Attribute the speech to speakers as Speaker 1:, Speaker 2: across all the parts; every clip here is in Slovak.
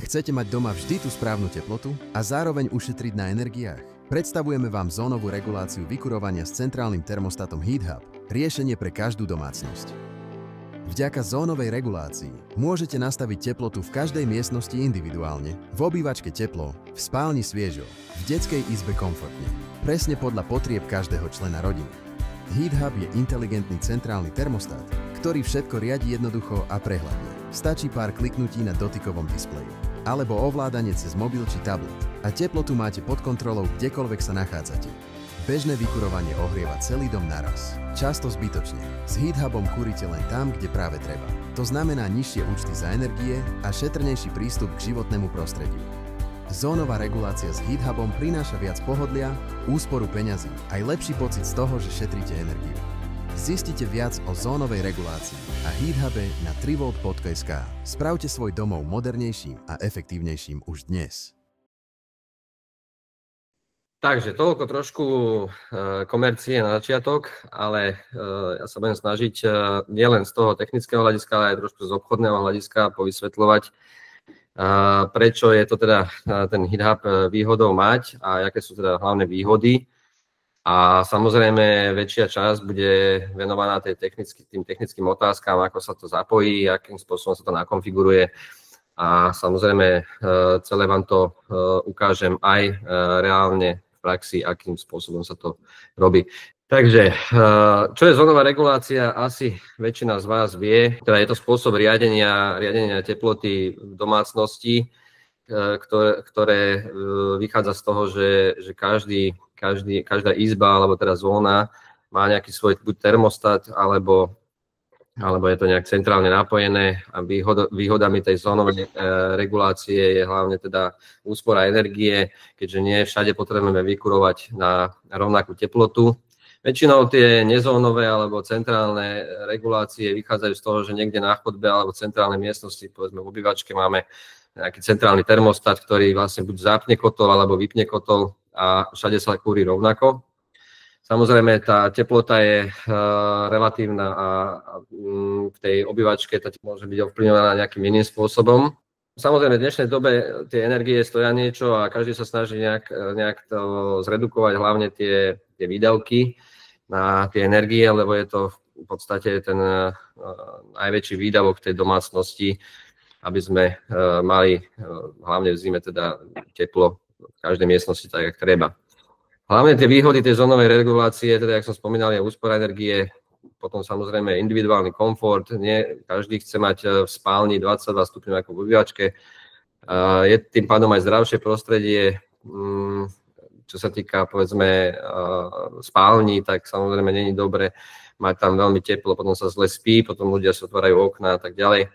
Speaker 1: Chcete mať doma vždy tú správnu teplotu a zároveň ušetriť na energiách? Predstavujeme vám zónovú reguláciu vykurovania s centrálnym termostatom HeatHub, riešenie pre každú domácnosť. Vďaka zónovej regulácii môžete nastaviť teplotu v každej miestnosti individuálne, v obývačke teplo, v spálni sviežo, v detskej izbe komfortne, presne podľa potrieb každého člena rodiny. HeatHub je inteligentný centrálny termostat, ktorý všetko riadi jednoducho a prehľadne. Stačí pár kliknutí na dotykovom displeji, alebo ovládanie cez mobil či tablet a teplotu máte pod kontrolou kdekoľvek sa nachádzate. Bežné vykurovanie ohrieva celý dom naraz, často zbytočne. S HeatHubom kúrite len tam, kde práve treba. To znamená nižšie účty za energie a šetrnejší prístup k životnému prostrediu. Zónová regulácia s HeatHubom prináša viac pohodlia, úsporu peňazí aj lepší pocit z toho, že šetríte energiu. Zistite viac o zónovej regulácii a HeatHube na 3volt.sk. Spravte svoj domov modernejším a efektívnejším už dnes.
Speaker 2: Takže toľko trošku komercie na začiatok, ale ja sa budem snažiť nielen z toho technického hľadiska, ale aj trošku z obchodného hľadiska povysvetľovať, prečo je to teda ten HeatHub výhodou mať a aké sú teda hlavné výhody. A samozrejme väčšia časť bude venovaná tým technickým otázkam, ako sa to zapojí, akým spôsobom sa to nakonfiguruje. A samozrejme celé vám to ukážem aj reálne v praxi, akým spôsobom sa to robí. Takže, čo je zónová regulácia, asi väčšina z vás vie. Teda je to spôsob riadenia teploty v domácnosti, ktoré vychádza z toho, že každá izba alebo teda zóna má nejaký svoj buď termostat, alebo je to nejak centrálne napojené a výhodami tej zónovej regulácie je hlavne teda úspora energie, keďže nie všade potrebujeme vykurovať na rovnakú teplotu. Väčšinou tie nezónové alebo centrálne regulácie vychádzajú z toho, že niekde na chodbe alebo centrálnej miestnosti, povedzme v obývačke, máme nejaký centrálny termostat, ktorý vlastne buď zapne kotol alebo vypne kotol a všade sa kúri rovnako. Samozrejme, tá teplota je relatívna a v tej obývačke tá môže byť ovplyvňovaná nejakým iným spôsobom. Samozrejme, v dnešnej dobe tie energie stoja niečo a každý sa snaží nejak to zredukovať, hlavne tie výdavky na tie energie, lebo je to v podstate ten najväčší výdavok tej domácnosti, aby sme mali hlavne v zime teda teplo v každej miestnosti tak, jak treba. Hlavne tie výhody tej zónovej regulácie, teda, jak som spomínal, je úspora energie, potom samozrejme individuálny komfort. Nie každý chce mať v spálni 22 stupňov ako v obývačke. Je tým pádom aj zdravšie prostredie, čo sa týka, povedzme, spálni, tak samozrejme nie je dobre mať tam veľmi teplo, potom sa zle spí, potom ľudia sa otvárajú okná a tak ďalej.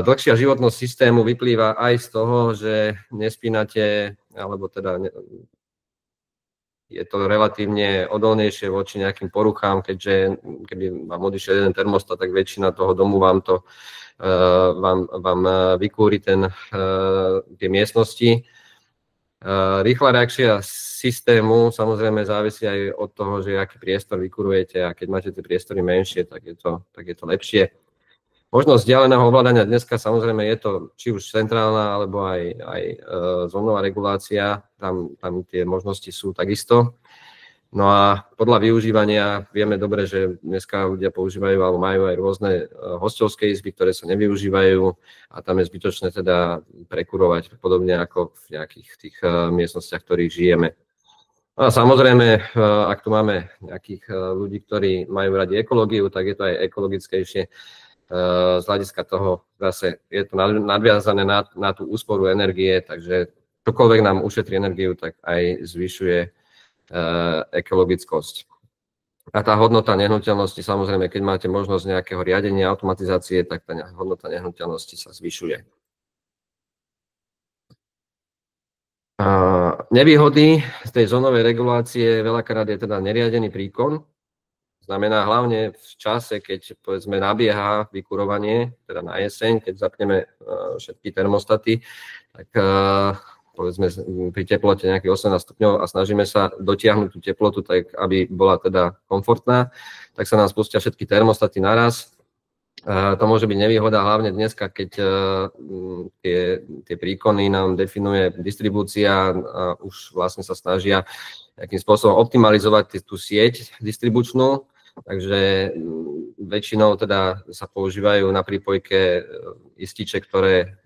Speaker 2: Dlhšia životnosť systému vyplýva aj z toho, že nespínate, alebo teda je to relatívne odolnejšie voči nejakým poruchám, keďže keby vám odišiel jeden termostat, tak väčšina toho domu vám vykúri tie miestnosti. Rýchla reakcia systému samozrejme závisí aj od toho, že aký priestor vykurujete a keď máte tie priestory menšie, tak je to lepšie. Možnosť vzdialeného ovládania dneska samozrejme je to či už centrálna alebo aj zónová regulácia, tam tie možnosti sú takisto. No a podľa využívania vieme dobre, že dneska ľudia používajú alebo majú aj rôzne hosťovské izby, ktoré sa nevyužívajú a tam je zbytočné teda prekurovať podobne ako v nejakých tých miestnostiach, v ktorých žijeme. No a samozrejme, ak tu máme nejakých ľudí, ktorí majú radi ekológiu, tak je to aj ekologickejšie. Z hľadiska toho zase je to nadviazané na tú úsporu energie, takže čokoľvek nám ušetrí energiu, tak aj zvyšuje ekologickosť. A tá hodnota nehnuteľnosti, samozrejme, keď máte možnosť nejakého riadenia, automatizácie, tak tá hodnota nehnuteľnosti sa zvyšuje. Nevýhody z tej zónovej regulácie veľakrát je teda neriadený príkon. Znamená hlavne v čase, keď povedzme nabieha vykurovanie, teda na jeseň, keď zapneme všetky termostaty, tak povedzme pri teplote nejakých 18 stupňov a snažíme sa dotiahnuť tú teplotu tak, aby bola teda komfortná, tak sa nám spustia všetky termostaty naraz To môže byť nevýhoda hlavne dneska, keď tie príkony nám definuje distribúcia a už vlastne sa snažia nejakým spôsobom optimalizovať tú sieť distribučnú, takže väčšinou teda sa používajú na prípojke ističe, ktoré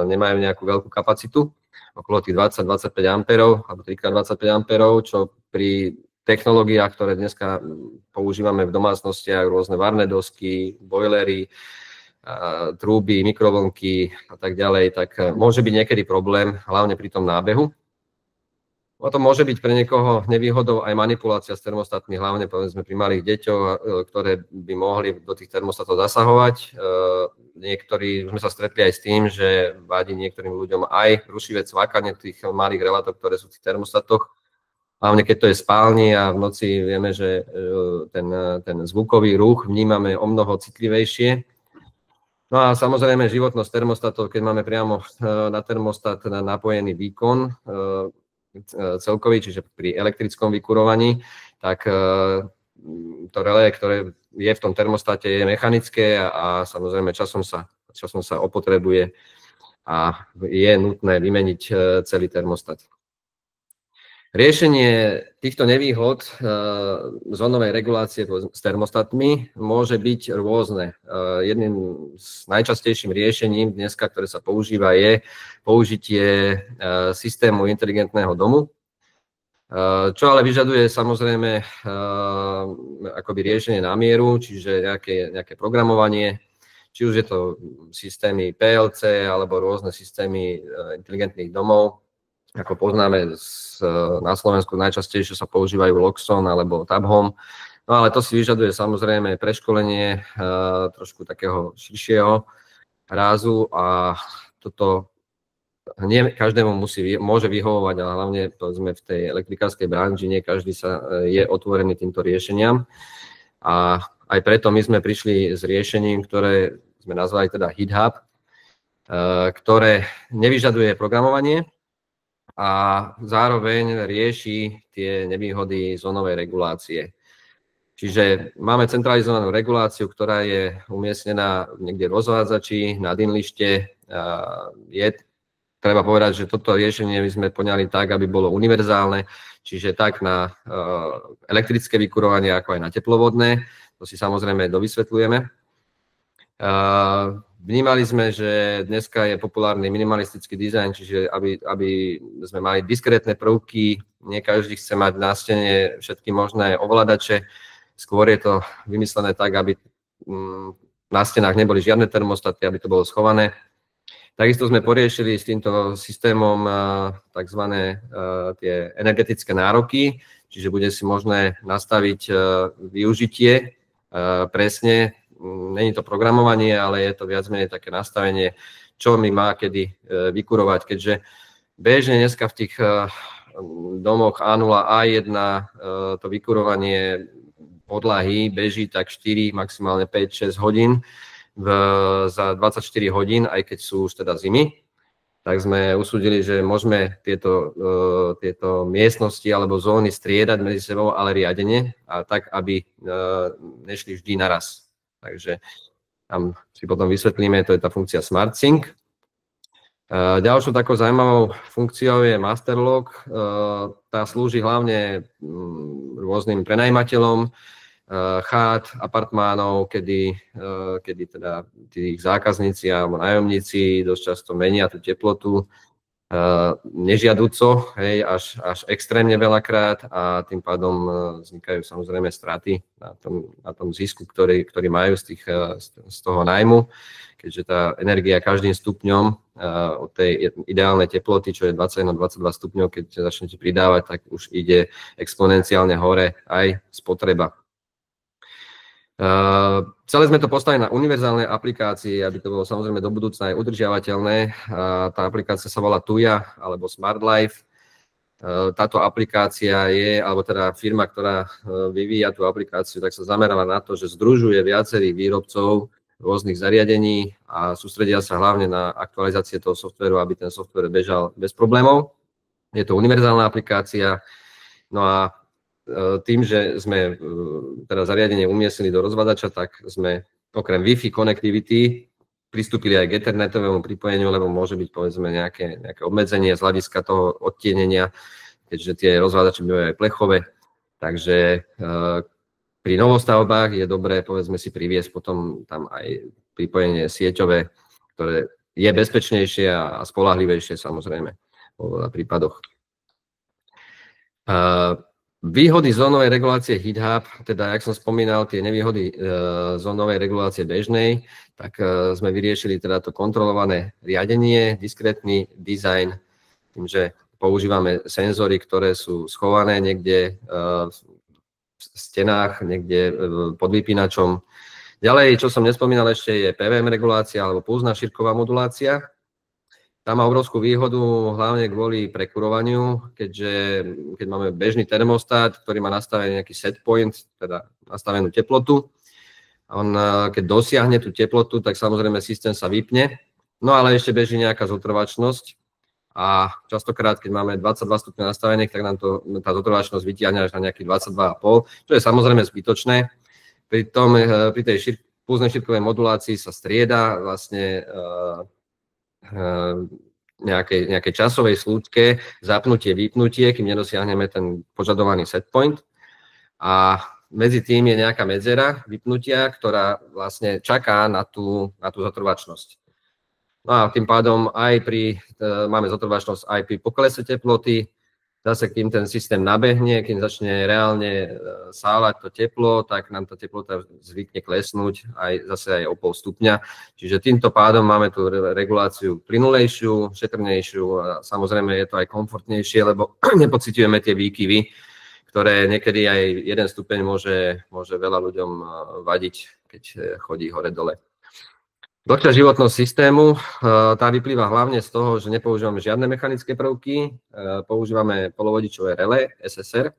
Speaker 2: nemajú nejakú veľkú kapacitu, okolo tých 20-25 amperov alebo 3x25 amperov, čo pri technológiách, ktoré dneska používame v domácnostiach, rôzne varné dosky, bojlery, trúby, mikrovlnky a tak ďalej, tak môže byť niekedy problém, hlavne pri tom nábehu. O tom môže byť pre niekoho nevýhodou aj manipulácia s termostatmi, hlavne povedzme pri malých deťoch, ktoré by mohli do tých termostatov zasahovať. Niektorí sme sa stretli aj s tým, že vadí niektorým ľuďom aj rušivé cvakanie tých malých relátov, ktoré sú v tých termostatoch. Hlavne keď to je spálni a v noci vieme, že ten zvukový ruch vnímame omnoho citlivejšie. No a samozrejme životnosť termostatov, keď máme priamo na termostat napojený výkon celkový, čiže pri elektrickom vykurovaní, tak to relé, ktoré je v tom termostate, je mechanické a samozrejme časom sa opotrebuje a je nutné vymeniť celý termostat. Riešenie týchto nevýhod zónovej regulácie s termostatmi môže byť rôzne. Jedným z najčastejším riešením dneska, ktoré sa používa, je použitie systému inteligentného domu, čo ale vyžaduje samozrejme akoby riešenie na mieru, čiže nejaké programovanie, či už je to systémy PLC alebo rôzne systémy inteligentných domov. Ako poznáme, na Slovensku najčastejšie sa používajú Loxon alebo Tabhom, no ale to si vyžaduje samozrejme preškolenie trošku takého širšieho rázu a toto nie každému môže vyhovovať, ale hlavne povedzme v tej elektrikárskej branži nie každý je otvorený týmto riešeniam a aj preto my sme prišli s riešením, ktoré sme nazvali teda HeatHub, ktoré nevyžaduje programovanie a zároveň rieši tie nevýhody zónovej regulácie. Čiže máme centralizovanú reguláciu, ktorá je umiestnená niekde v rozvádzači, na dynlište. Treba povedať, že toto riešenie my sme poňali tak, aby bolo univerzálne, čiže tak na elektrické vykurovanie, ako aj na teplovodné. To si samozrejme dovysvetľujeme. Vnímali sme, že dneska je populárny minimalistický dizajn, čiže aby sme mali diskrétne prvky, nie každý chce mať na stene všetky možné ovládače, skôr je to vymyslené tak, aby na stenách neboli žiadne termostaty, aby to bolo schované. Takisto sme poriešili s týmto systémom tzv. Tie energetické nároky, čiže bude si možné nastaviť využitie presne. Není to programovanie, ale je to viac menej také nastavenie, čo mi má kedy vykurovať, keďže bežne dneska v tých domoch A0, A1 to vykurovanie podlahy beží tak 4, maximálne 5-6 hodín za 24 hodín, aj keď sú už teda zimy. Tak sme usúdili, že môžeme tieto miestnosti alebo zóny striedať medzi sebou, ale riadene, a tak, aby nešli vždy naraz. Takže tam si potom vysvetlíme, to je tá funkcia SmartSync. Ďalšou takou zaujímavou funkciou je Masterlock. Tá slúži hlavne rôznym prenajímateľom chát, apartmánov, kedy teda tí zákazníci alebo nájomníci dosť často menia tú teplotu nežiaduco, hej, až extrémne veľakrát a tým pádom vznikajú samozrejme straty na tom zisku, ktorý majú z toho nájmu, keďže tá energia každým stupňom od tej ideálnej teploty, čo je 21-22 stupňov, keď začnete pridávať, tak už ide exponenciálne hore aj spotreba. Celé sme to postavili na univerzálnej aplikácii, aby to bolo samozrejme do budúcna aj udržiavateľné. Tá aplikácia sa volá Tuya alebo Smart Life. Táto aplikácia je, alebo teda firma, ktorá vyvíja tú aplikáciu, tak sa zamerala na to, že združuje viacerých výrobcov rôznych zariadení a sústredia sa hlavne na aktualizácie toho softvéru, aby ten softvér bežal bez problémov. Je to univerzálna aplikácia. No a tým, že sme teda zariadenie umiestnili do rozvadača, tak sme okrem Wi-Fi connectivity pristúpili aj k ethernetovému pripojeniu, lebo môže byť povedzme nejaké obmedzenie z hľadiska toho odtienenia, keďže tie rozvádzače bývajú aj plechové. Takže pri novostavbách je dobré povedzme si priviesť potom tam aj pripojenie sieťové, ktoré je bezpečnejšie a spoľahlivejšie samozrejme vo veľa prípadoch. Výhody zónovej regulácie HeatHub, teda, jak som spomínal, tie nevýhody zónovej regulácie bežnej, tak sme vyriešili teda to kontrolované riadenie, diskrétny dizajn, tým, že používame senzory, ktoré sú schované niekde v stenách, niekde pod vypínačom. Ďalej, čo som nespomínal ešte, je PWM regulácia alebo pulzná šírková modulácia. Tá má obrovskú výhodu, hlavne kvôli prekurovaniu, keď máme bežný termostat, ktorý má nastavený nejaký set point, teda nastavenú teplotu. On, keď dosiahne tú teplotu, tak samozrejme systém sa vypne, no ale ešte beží nejaká zotrvačnosť a častokrát, keď máme 22 stupňov nastavených, tak nám tá zotrvačnosť vytiahne až na nejakých 22,5, čo je samozrejme zbytočné. Pri tej pulznej šírkovej modulácii sa strieda vlastne nejakej časovej slúčke zapnutie, vypnutie, kým nedosiahneme ten požadovaný set point. A medzi tým je nejaká medzera vypnutia, ktorá vlastne čaká na tú zotrvačnosť. No a tým pádom máme zotrvačnosť aj pri poklese teploty. Zase, kým ten systém nabehne, kým začne reálne sálať to teplo, tak nám tá teplota zvykne klesnúť zase o 0,5 stupňa. Čiže týmto pádom máme tú reguláciu plynulejšiu, šetrnejšiu a samozrejme je to aj komfortnejšie, lebo nepociťujeme tie výkyvy, ktoré niekedy aj 1 stupeň môže veľa ľuďom vadiť, keď chodí hore-dole. Dlhšia životnosť systému, tá vyplýva hlavne z toho, že nepoužívame žiadne mechanické prvky, používame polovodičové relé SSR,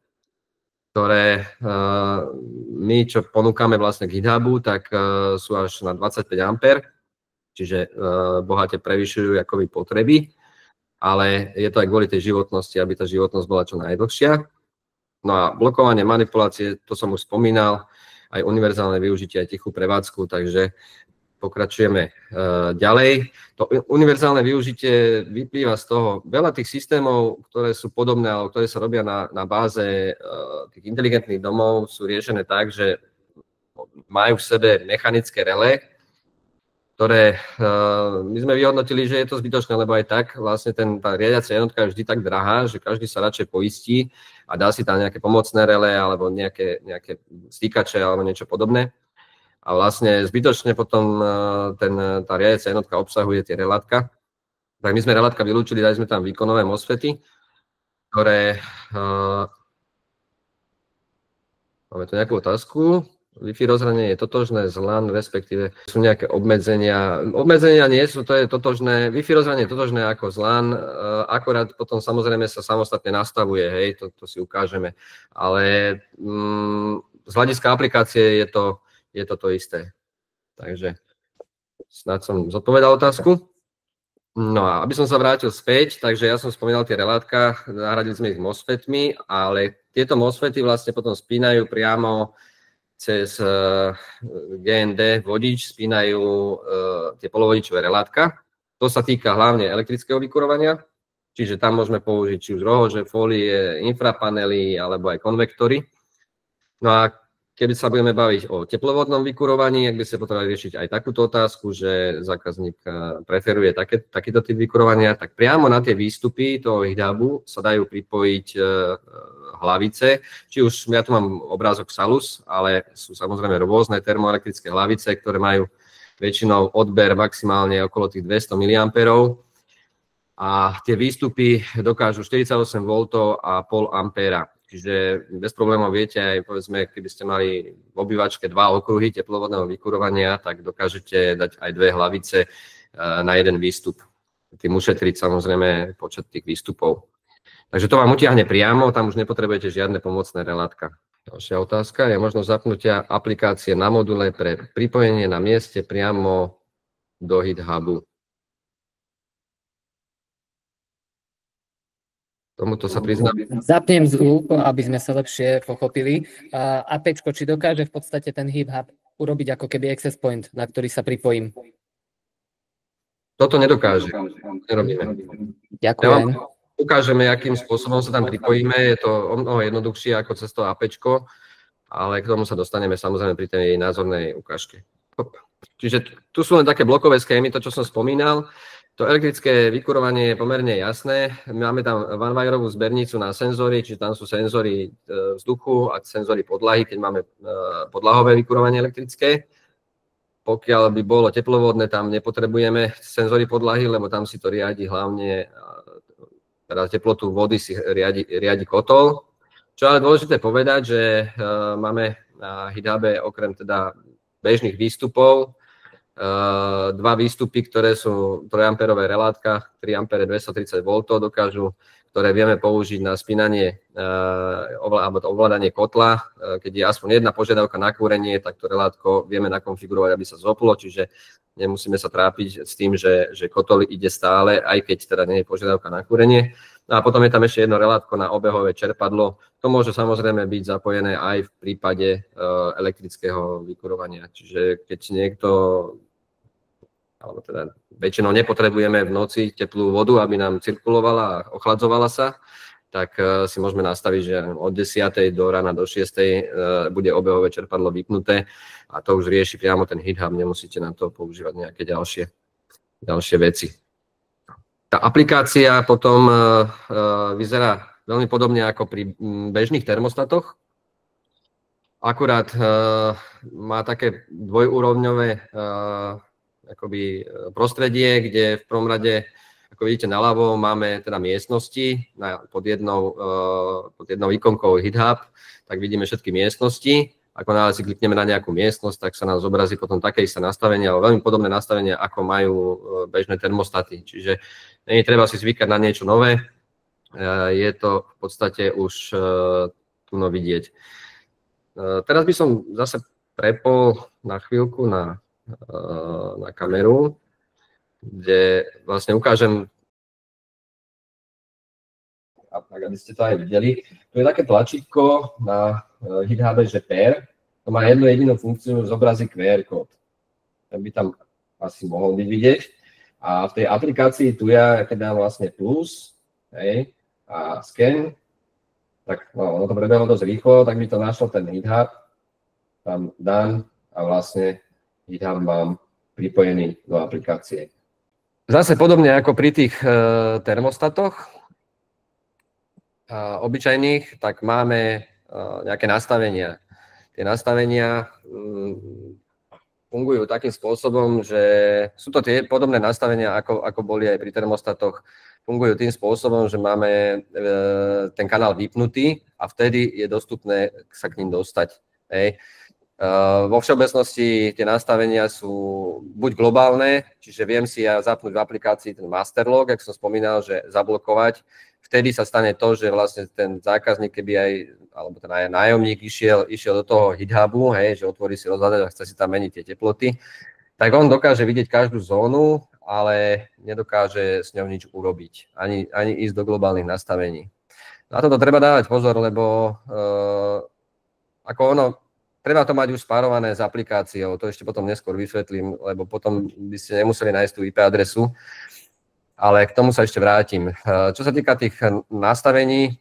Speaker 2: ktoré my, čo ponúkame vlastne k HeatHubu, tak sú až na 25 A, čiže bohate prevyšujú akoby potreby, ale je to aj kvôli tej životnosti, aby tá životnosť bola čo najdlhšia. No a blokovanie manipulácie, to som už spomínal, aj univerzálne využitie, aj tichú prevádzku, takže pokračujeme ďalej. To univerzálne využitie vyplýva z toho, veľa tých systémov, ktoré sú podobné, alebo ktoré sa robia na báze tých inteligentných domov, sú riešené tak, že majú v sebe mechanické relé, ktoré my sme vyhodnotili, že je to zbytočné, lebo aj tak vlastne tá riadiacia jednotka je vždy tak drahá, že každý sa radšej poistí a dá si tam nejaké pomocné relé alebo nejaké stýkače alebo niečo podobné. A vlastne zbytočne potom tá riadiacia jednotka obsahuje tie relátka. Tak my sme relátka vylúčili, dali sme tam výkonové MOSFETy, ktoré... Máme tu nejakú otázku. Wi-Fi rozhranie je totožné s LAN, respektíve sú nejaké obmedzenia. Obmedzenia nie sú, to je totožné. Wi-Fi rozhranie je totožné ako s LAN, akorát potom samozrejme sa samostatne nastavuje, hej, to si ukážeme. Ale z hľadiska aplikácie je to isté. Takže snáď som zodpovedal otázku. No a aby som sa vrátil späť, takže ja som spomínal tie relátka, nahradili sme ich MOSFETmi, ale tieto MOSFETy vlastne potom spínajú priamo cez GND vodič, spínajú tie polovodičové relátka. To sa týka hlavne elektrického vykurovania, čiže tam môžeme použiť či už rohože, fólie, infrapanely alebo aj konvektory. No a keby sa budeme baviť o teplovodnom vykurovaní, ak by ste potrebovali riešiť aj takúto otázku, že zákazník preferuje takýto typ vykurovania, tak priamo na tie výstupy toho HeatHubu sa dajú pripojiť hlavice. Či už, ja tu mám obrázok Salus, ale sú samozrejme rôzne termoelektrické hlavice, ktoré majú väčšinou odber maximálne okolo tých 200 mA. A tie výstupy dokážu 48 V a 0,5 A. Čiže bez problémov viete aj, povedzme, keby ste mali v obývačke 2 okruhy teplovodného vykurovania, tak dokážete dať aj 2 hlavice na jeden výstup. Tým ušetriť samozrejme počet tých výstupov. Takže to vám utiahne priamo, tam už nepotrebujete žiadne pomocné relátka. Ďalšia otázka je možnosť zapnutia aplikácie na module pre pripojenie na mieste priamo do HeatHubu. Tomuto sa priznám.
Speaker 3: Zapnem zvuk, aby sme sa lepšie pochopili. APčko, či dokáže v podstate ten HeatHub urobiť ako keby access point, na ktorý sa pripojím?
Speaker 2: Toto nedokáže. Nerobíme.
Speaker 3: Ďakujem.
Speaker 2: Ja ukážeme, akým spôsobom sa tam pripojíme. Je to mnoho jednoduchšie ako cez to APčko, ale k tomu sa dostaneme samozrejme pri tej názornej ukážke. Čiže tu sú len také blokové schémy, to, čo som spomínal. To elektrické vykurovanie je pomerne jasné. Máme tam one-wireovú zbernicu na senzory, čiže tam sú senzory vzduchu a senzory podlahy, keď máme podlahové vykurovanie elektrické. Pokiaľ by bolo teplovodné, tam nepotrebujeme senzory podlahy, lebo tam si to riadi hlavne, teda teplotu vody si riadi kotol. Čo ale dôležité povedať, že máme na HeatHube okrem teda bežných výstupov dva výstupy, ktoré sú 3 amperové relátka, 3 ampere 230 V dokážu, ktoré vieme použiť na spínanie alebo ovládanie kotla. Keď je aspoň jedna požiadavka na kúrenie, tak to relátko vieme nakonfigurovať, aby sa zoplo, čiže nemusíme sa trápiť s tým, že kotol ide stále, aj keď teda nie je požiadavka na kúrenie. No a potom je tam ešte jedno relátko na obehové čerpadlo. To môže samozrejme byť zapojené aj v prípade elektrického vykurovania. Čiže keď niekto, alebo teda väčšinou nepotrebujeme v noci teplú vodu, aby nám cirkulovala a ochladzovala sa, tak si môžeme nastaviť, že od 10. do rána do 6. bude obehové čerpadlo vypnuté a to už rieši priamo ten HeatHub, nemusíte na to používať nejaké ďalšie veci. Tá aplikácia potom vyzerá veľmi podobne ako pri bežných termostatoch. Akurát má také dvojúrovňové akoby prostredie, kde v prvom rade, ako vidíte naľavo, máme teda miestnosti pod jednou ikonkou HeatHub, tak vidíme všetky miestnosti. Ako náhle si klikneme na nejakú miestnosť, tak sa nám zobrazí potom také isté nastavenie, ale veľmi podobné nastavenie, ako majú bežné termostaty. Čiže nie je treba si zvykať na niečo nové, je to v podstate už tu vidieť. Teraz by som zase prepol na chvíľku na kameru, kde vlastne ukážem, aby ste to aj videli. Tu je také tlačítko na HeatHube, že Pair. To má jednu jedinú funkciu, zobrazí QR kód. Ten by tam asi mohol byť vidieť. A v tej aplikácii tu ja, keď dám vlastne plus, hej, a scan, tak ono to prebehlo dosť rýchlo, tak by to našlo ten HeatHub, tam done a vlastne HeatHub mám pripojený do aplikácie. Zase podobne ako pri tých termostatoch obyčajných, tak máme nejaké nastavenia. Tie nastavenia fungujú takým spôsobom, že sú to tie podobné nastavenia, ako boli aj pri termostatoch. Fungujú tým spôsobom, že máme ten kanál vypnutý a vtedy je dostupné sa k ním dostať. Hej. Vo všeobecnosti tie nastavenia sú buď globálne, čiže viem si ja zapnúť v aplikácii ten master log, ako som spomínal, že zablokovať. Vtedy sa stane to, že vlastne ten zákazník, keby aj, alebo ten aj nájomník išiel do toho HeatHubu, hej, že otvorí si rozhľadač a chce si tam meniť tie teploty, tak on dokáže vidieť každú zónu, ale nedokáže s ňou nič urobiť, ani ísť do globálnych nastavení. Na toto treba dávať pozor, lebo treba to mať už spárované s aplikáciou, to ešte potom neskôr vysvetlím, lebo potom by ste nemuseli nájsť tú IP adresu, ale k tomu sa ešte vrátim. Čo sa týka tých nastavení,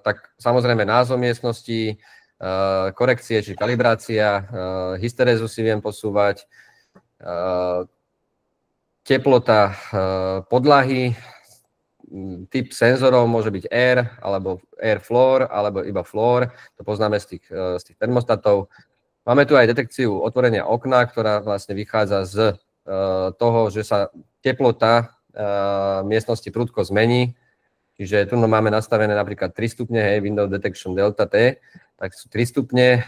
Speaker 2: tak samozrejme názov miestnosti, korekcie či kalibrácia, hysterézu si viem posúvať, teplota podlahy, typ senzorov môže byť air, alebo air floor, alebo iba floor, to poznáme z tých termostatov. Máme tu aj detekciu otvorenia okna, ktorá vlastne vychádza z toho, že sa teplota miestnosti prudko zmení. Čiže tu máme nastavené napríklad 3 stupne, hej, Window Detection Delta T, tak sú 3 stupne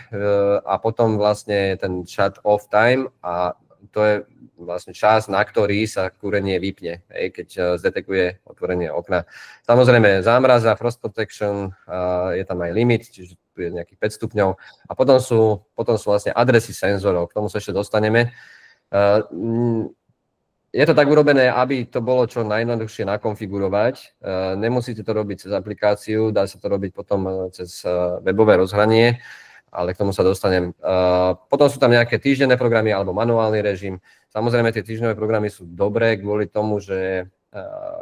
Speaker 2: a potom vlastne ten shut off time a to je vlastne čas, na ktorý sa kúrenie vypne, hej, keď zdetekuje otvorenie okna. Samozrejme zámraz a frost protection, je tam aj limit, čiže tu je nejakých 5 stupňov a potom sú vlastne adresy senzorov, k tomu sa ešte dostaneme. Je to tak urobené, aby to bolo čo najjednoduchšie nakonfigurovať. Nemusíte to robiť cez aplikáciu, dá sa to robiť potom cez webové rozhranie ale k tomu sa dostanem. Potom sú tam nejaké týždenné programy alebo manuálny režim. Samozrejme, tie týždňové programy sú dobré kvôli tomu, že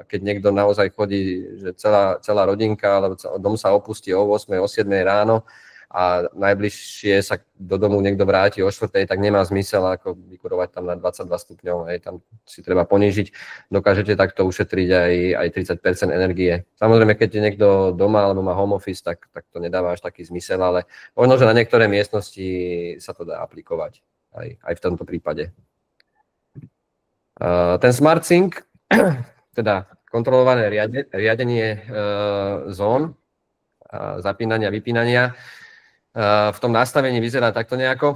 Speaker 2: keď niekto naozaj chodí, že celá rodinka alebo dom sa opustí o 8, o 7 ráno a najbližšie sa do domu niekto vráti o 4, tak nemá zmysel ako vykurovať tam na 22 stupňov. Tam si treba ponížiť. Dokážete takto ušetriť aj 30% energie. Samozrejme, keď je niekto doma alebo má home office, tak to nedáva až taký zmysel, ale možno, že na niektoré miestnosti sa to dá aplikovať aj v tomto prípade. Ten SmartSync, teda kontrolované riadenie zón, zapínania, vypínania, v tom nastavení vyzerá takto nejako,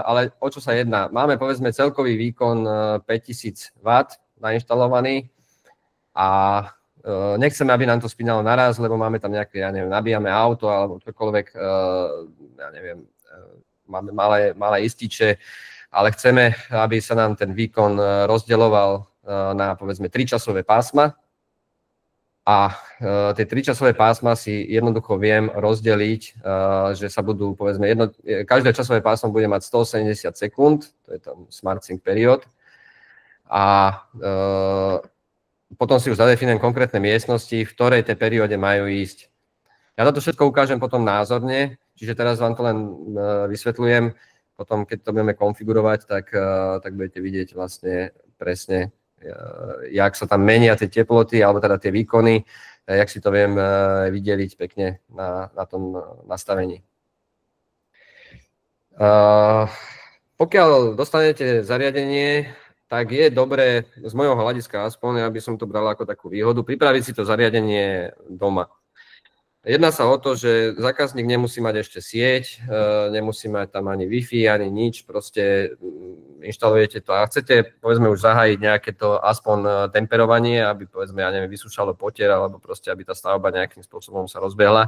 Speaker 2: ale o čo sa jedná? Máme povedzme celkový výkon 5000 W nainštalovaný a nechceme, aby nám to spínalo naraz, lebo máme tam nejaké, ja neviem, nabíjame auto alebo čokoľvek, ja neviem, máme malé ističe, ale chceme, aby sa nám ten výkon rozdeľoval na povedzme 3-časové pásma. A tie 3-časové pásma si jednoducho viem rozdeliť, že sa budú, povedzme, každé časové pásmo bude mať 180 sekúnd, to je tam SmartSync period. A potom si už zadefinujem konkrétne miestnosti, v ktorej tej perióde majú ísť. Ja toto všetko ukážem potom názorne, čiže teraz vám to len vysvetľujem. Potom, keď to budeme konfigurovať, tak budete vidieť vlastne presne, jak sa tam menia tie teploty, alebo teda tie výkony, jak si to viem vydeliť pekne na tom nastavení. Pokiaľ dostanete zariadenie, tak je dobré, z môjho hľadiska aspoň, aby som to bral ako takú výhodu, pripraviť si to zariadenie doma. Jedná sa o to, že zákazník nemusí mať ešte sieť, nemusí mať tam ani Wi-Fi, ani nič, proste inštalujete to a chcete, povedzme, už zahájiť nejaké to aspoň temperovanie, aby, povedzme, ja neviem, vysúšalo potier, alebo proste, aby tá stavba nejakým spôsobom sa rozbehla.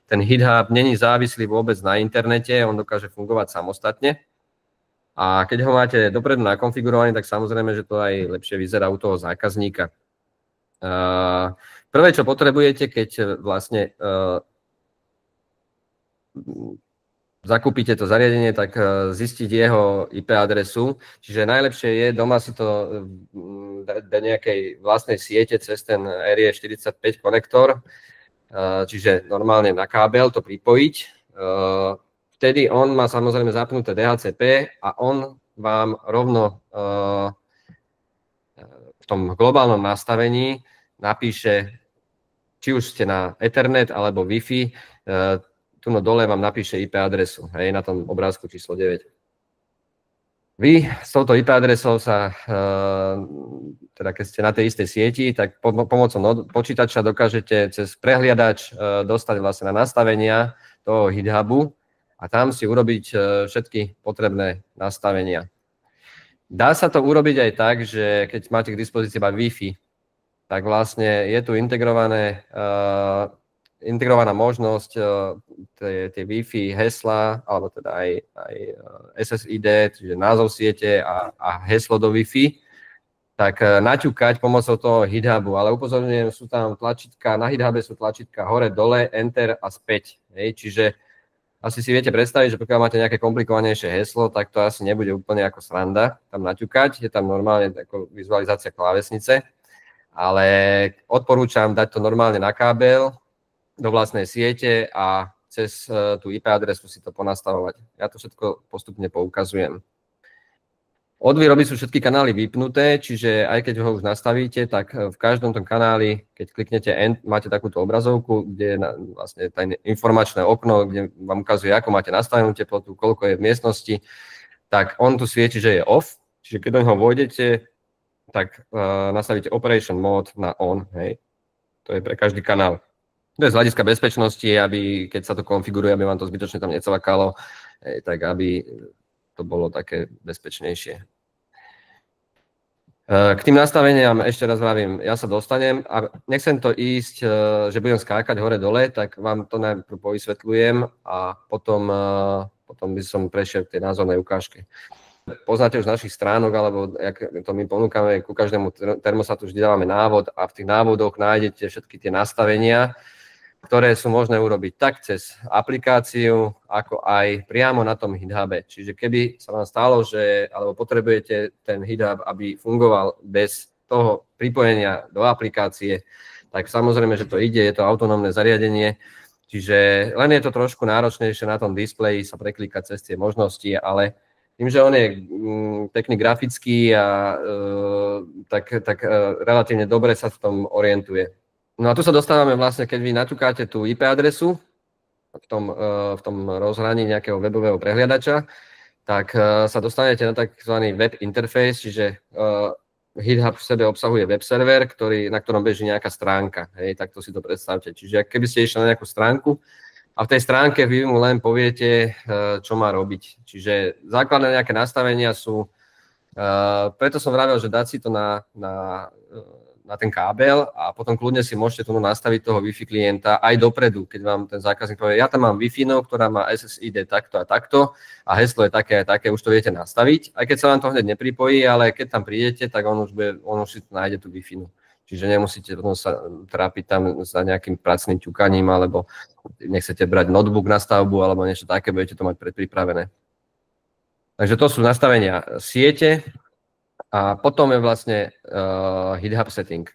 Speaker 2: Ten HeatHub není závislý vôbec na internete, on dokáže fungovať samostatne. A keď ho máte dopredu nakonfigurovaný, tak samozrejme, že to aj lepšie vyzerá u toho zákazníka. Prvé, čo potrebujete, keď vlastne zakúpite to zariadenie, tak zistiť jeho IP adresu. Čiže najlepšie je doma si to do nejakej vlastnej siete cez ten RE45 konektor, čiže normálne na kábel to pripojiť. Vtedy on má samozrejme zapnuté DHCP a on vám rovno v tom globálnom nastavení napíše, či už ste na Ethernet alebo Wi-Fi, tu dole vám napíše IP adresu, hej, na tom obrázku číslo 9. Vy s touto IP adresou sa, teda keď ste na tej istej sieti, tak pomocou počítača dokážete cez prehliadač dostať vlastne na nastavenia toho HeatHubu a tam si urobiť všetky potrebné nastavenia. Dá sa to urobiť aj tak, že keď máte k dispozícii iba Wi-Fi, tak vlastne je tu integrovaná možnosť tie Wi-Fi hesla, alebo teda aj SSID, čiže názov siete a heslo do Wi-Fi, tak naťukať pomocou toho HeatHubu. Ale upozorňujem, sú tam tlačítka, na HeatHube sú tlačítka hore, dole, Enter a späť. Čiže asi si viete predstaviť, že pokiaľ máte nejaké komplikovanejšie heslo, tak to asi nebude úplne ako sranda tam naťukať. Je tam normálne ako vizualizácia klávesnice. Ale odporúčam dať to normálne na kábel do vlastnej siete a cez tú IP adresu si to ponastavovať. Ja to všetko postupne poukazujem. Od výroby sú všetky kanály vypnuté, čiže aj keď ho už nastavíte, tak v každom tom kanáli, keď kliknete End, máte takúto obrazovku, kde je vlastne informačné okno, kde vám ukazuje, ako máte nastavenú teplotu, koľko je v miestnosti, tak on tu svieti, že je off, čiže keď do neho vojdete, tak nastavíte Operation Mode na On, hej. To je pre každý kanál. To je z hľadiska bezpečnosti, aby keď sa to konfiguruje, aby vám to zbytočne tam necvakalo, tak aby to bolo také bezpečnejšie. K tým nastaveniam ešte raz vravím, ja sa dostanem a nechcem to ísť, že budem skákať hore-dole, tak vám to najprv povysvetľujem a potom by som prešiel k tej názornej ukážke. Poznáte už z našich stránok, alebo jak to my ponúkame, ku každému termostatu vždy dávame návod a v tých návodoch nájdete všetky tie nastavenia. ktoré sú možné urobiť tak cez aplikáciu, ako aj priamo na tom GitHube. Čiže keby sa vám stalo, alebo potrebujete ten GitHub, aby fungoval bez toho pripojenia do aplikácie, tak samozrejme, že to ide, je to autonómne zariadenie, čiže len je to trošku náročnejšie na tom displeji sa preklikať cez tie možnosti, ale tým, že on je pekný grafický a tak relatívne dobre sa v tom orientuje. No a tu sa dostávame vlastne, keď vy naťukáte tú IP adresu v tom rozhraní nejakého webového prehliadača, tak sa dostanete na tzv. Web interface, čiže GitHub v sebe obsahuje web server, na ktorom beží nejaká stránka. Hej, takto si to predstavte. Čiže keby ste išli na nejakú stránku a v tej stránke vy mu len poviete, čo má robiť. Čiže základné nejaké nastavenia sú, preto som vravel, že dať si to na ten kábel a potom kľudne si môžete tomu nastaviť toho Wi-Fi klienta aj dopredu, keď vám ten zákazník povie, ja tam mám Wi-Fi, ktorá má SSID takto a takto a heslo je také a také, už to viete nastaviť, aj keď sa vám to hneď nepripojí, ale keď tam prídete, tak on už si nájde tú Wi-Fi. Čiže nemusíte potom sa trápiť tam za nejakým pracným ťukaním, alebo nechcete brať notebook na stavbu, alebo niečo také, budete to mať predpripravené. Takže to sú nastavenia siete. A potom je vlastne GitHub setting.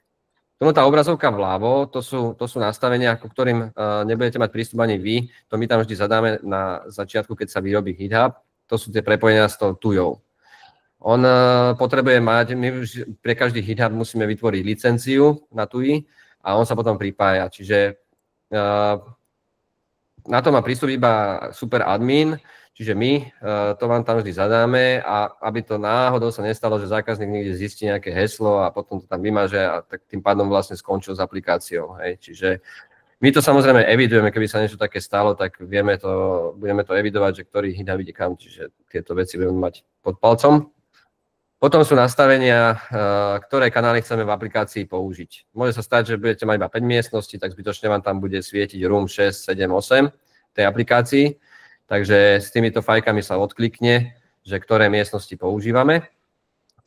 Speaker 2: Tu tá obrazovka vľavo, to sú nastavenia, ku ktorým nebudete mať prístup ani vy. To my tam vždy zadáme na začiatku, keď sa vyrobí GitHub. To sú tie prepojenia s tou tujou. On potrebuje mať, my pre každý GitHub musíme vytvoriť licenciu na tuji a on sa potom pripája. Čiže na to má prístup iba super admin, čiže my to vám tam vždy zadáme a aby to náhodou sa nestalo, že zákazník niekde zistí nejaké heslo a potom to tam vymaže a tak tým pádom vlastne skončil s aplikáciou. Hej. Čiže my to samozrejme evidujeme, keby sa niečo také stalo, tak budeme to evidovať, že ktorý GitHub ide kam, čiže tieto veci budeme mať pod palcom. Potom sú nastavenia, ktoré kanály chceme v aplikácii použiť. Môže sa stať, že budete mať iba 5 miestností, tak zbytočne vám tam bude svietiť room 6, 7, 8 tej aplikácii. Takže s týmito fajkami sa odklikne, že ktoré miestnosti používame.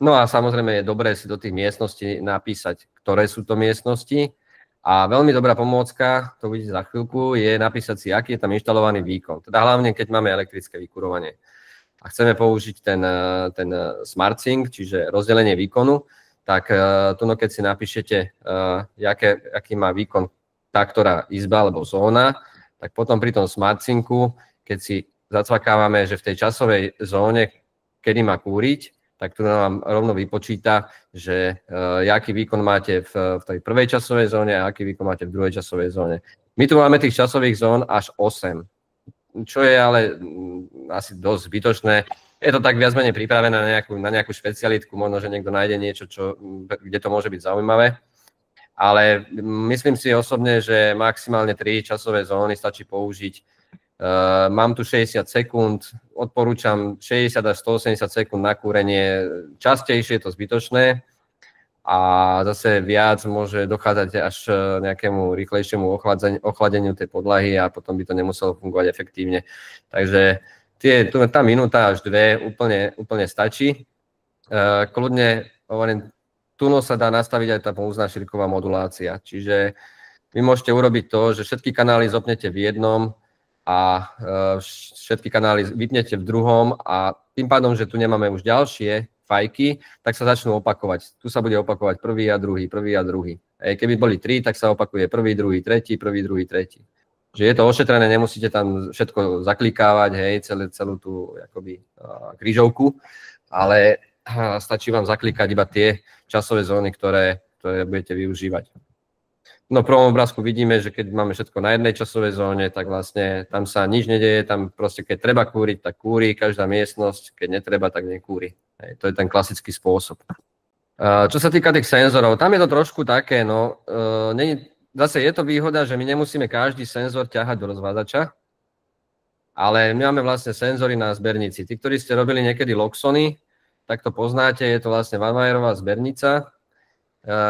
Speaker 2: No a samozrejme je dobré si do tých miestností napísať, ktoré sú to miestnosti. A veľmi dobrá pomôcka, to vidíte za chvíľku, je napísať si, aký je tam inštalovaný výkon. Teda hlavne, keď máme elektrické vykurovanie. A chceme použiť ten Smart Sync, čiže rozdelenie výkonu, tak keď si napíšete, aký má výkon tá, ktorá izba alebo zóna, tak potom pri tom Smart Syncu, keď si zacvakávame, že v tej časovej zóne, kedy má kúriť, tak tu nám rovno vypočíta, že aký výkon máte v tej prvej časovej zóne a aký výkon máte v druhej časovej zóne. My tu máme tých časových zón až 8, čo je ale asi dosť zbytočné. Je to tak viac menej pripravené na nejakú špecialitku, možno, že niekto nájde niečo, kde to môže byť zaujímavé. Ale myslím si osobne, že maximálne 3 časové zóny stačí použiť. Mám tu 60 sekúnd, odporúčam 60 až 180 sekúnd na kúrenie. Častejšie je to zbytočné a zase viac môže dochádzať až nejakému rýchlejšiemu ochladeniu tej podlahy a potom by to nemuselo fungovať efektívne. Takže tá minúta až 2 úplne stačí. Kľudne hovorím, tu sa dá nastaviť aj tá pomocná šírková modulácia. Čiže vy môžete urobiť to, že všetky kanály zopnete v jednom a všetky kanály vypnete v druhom a tým pádom, že tu nemáme už ďalšie fajky, tak sa začnú opakovať. Tu sa bude opakovať prvý a druhý. Keby boli 3, tak sa opakuje prvý, druhý, tretí. Že je to ošetrené, nemusíte tam všetko zaklikávať, hej, celú tú akoby krížovku, ale stačí vám zaklikať iba tie časové zóny, ktoré budete využívať. No v prvom obrázku vidíme, že keď máme všetko na jednej časovej zóne, tak vlastne tam sa nič nedeje, tam proste keď treba kúriť, tak kúri každá miestnosť, keď netreba, tak nekúri. Hej, to je ten klasický spôsob. Čo sa týka tých senzorov, tam je to trošku také, zase je to výhoda, že my nemusíme každý senzor ťahať do rozvádzača, ale my máme vlastne senzory na zbernici. Tí, ktorí ste robili niekedy Loxony, tak to poznáte, je to vlastne vanmajerová zbernica.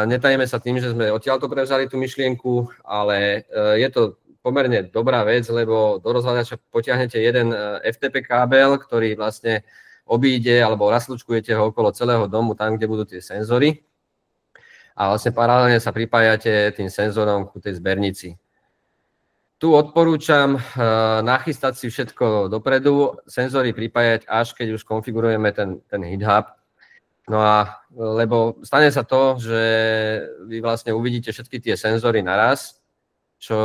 Speaker 2: Netajeme sa tým, že sme odtiaľto prevzali tú myšlienku, ale je to pomerne dobrá vec, lebo do rozhľadača potiahnete jeden FTP kábel, ktorý vlastne obíde alebo naslučkujete ho okolo celého domu, tam, kde budú tie senzory. A vlastne paralelne sa pripájate tým senzorom ku tej zbernici. Tu odporúčam nachystať si všetko dopredu, senzory pripájať, až keď už konfigurujeme ten HeatHub. No a lebo stane sa to, že vy vlastne uvidíte všetky tie senzory naraz, čo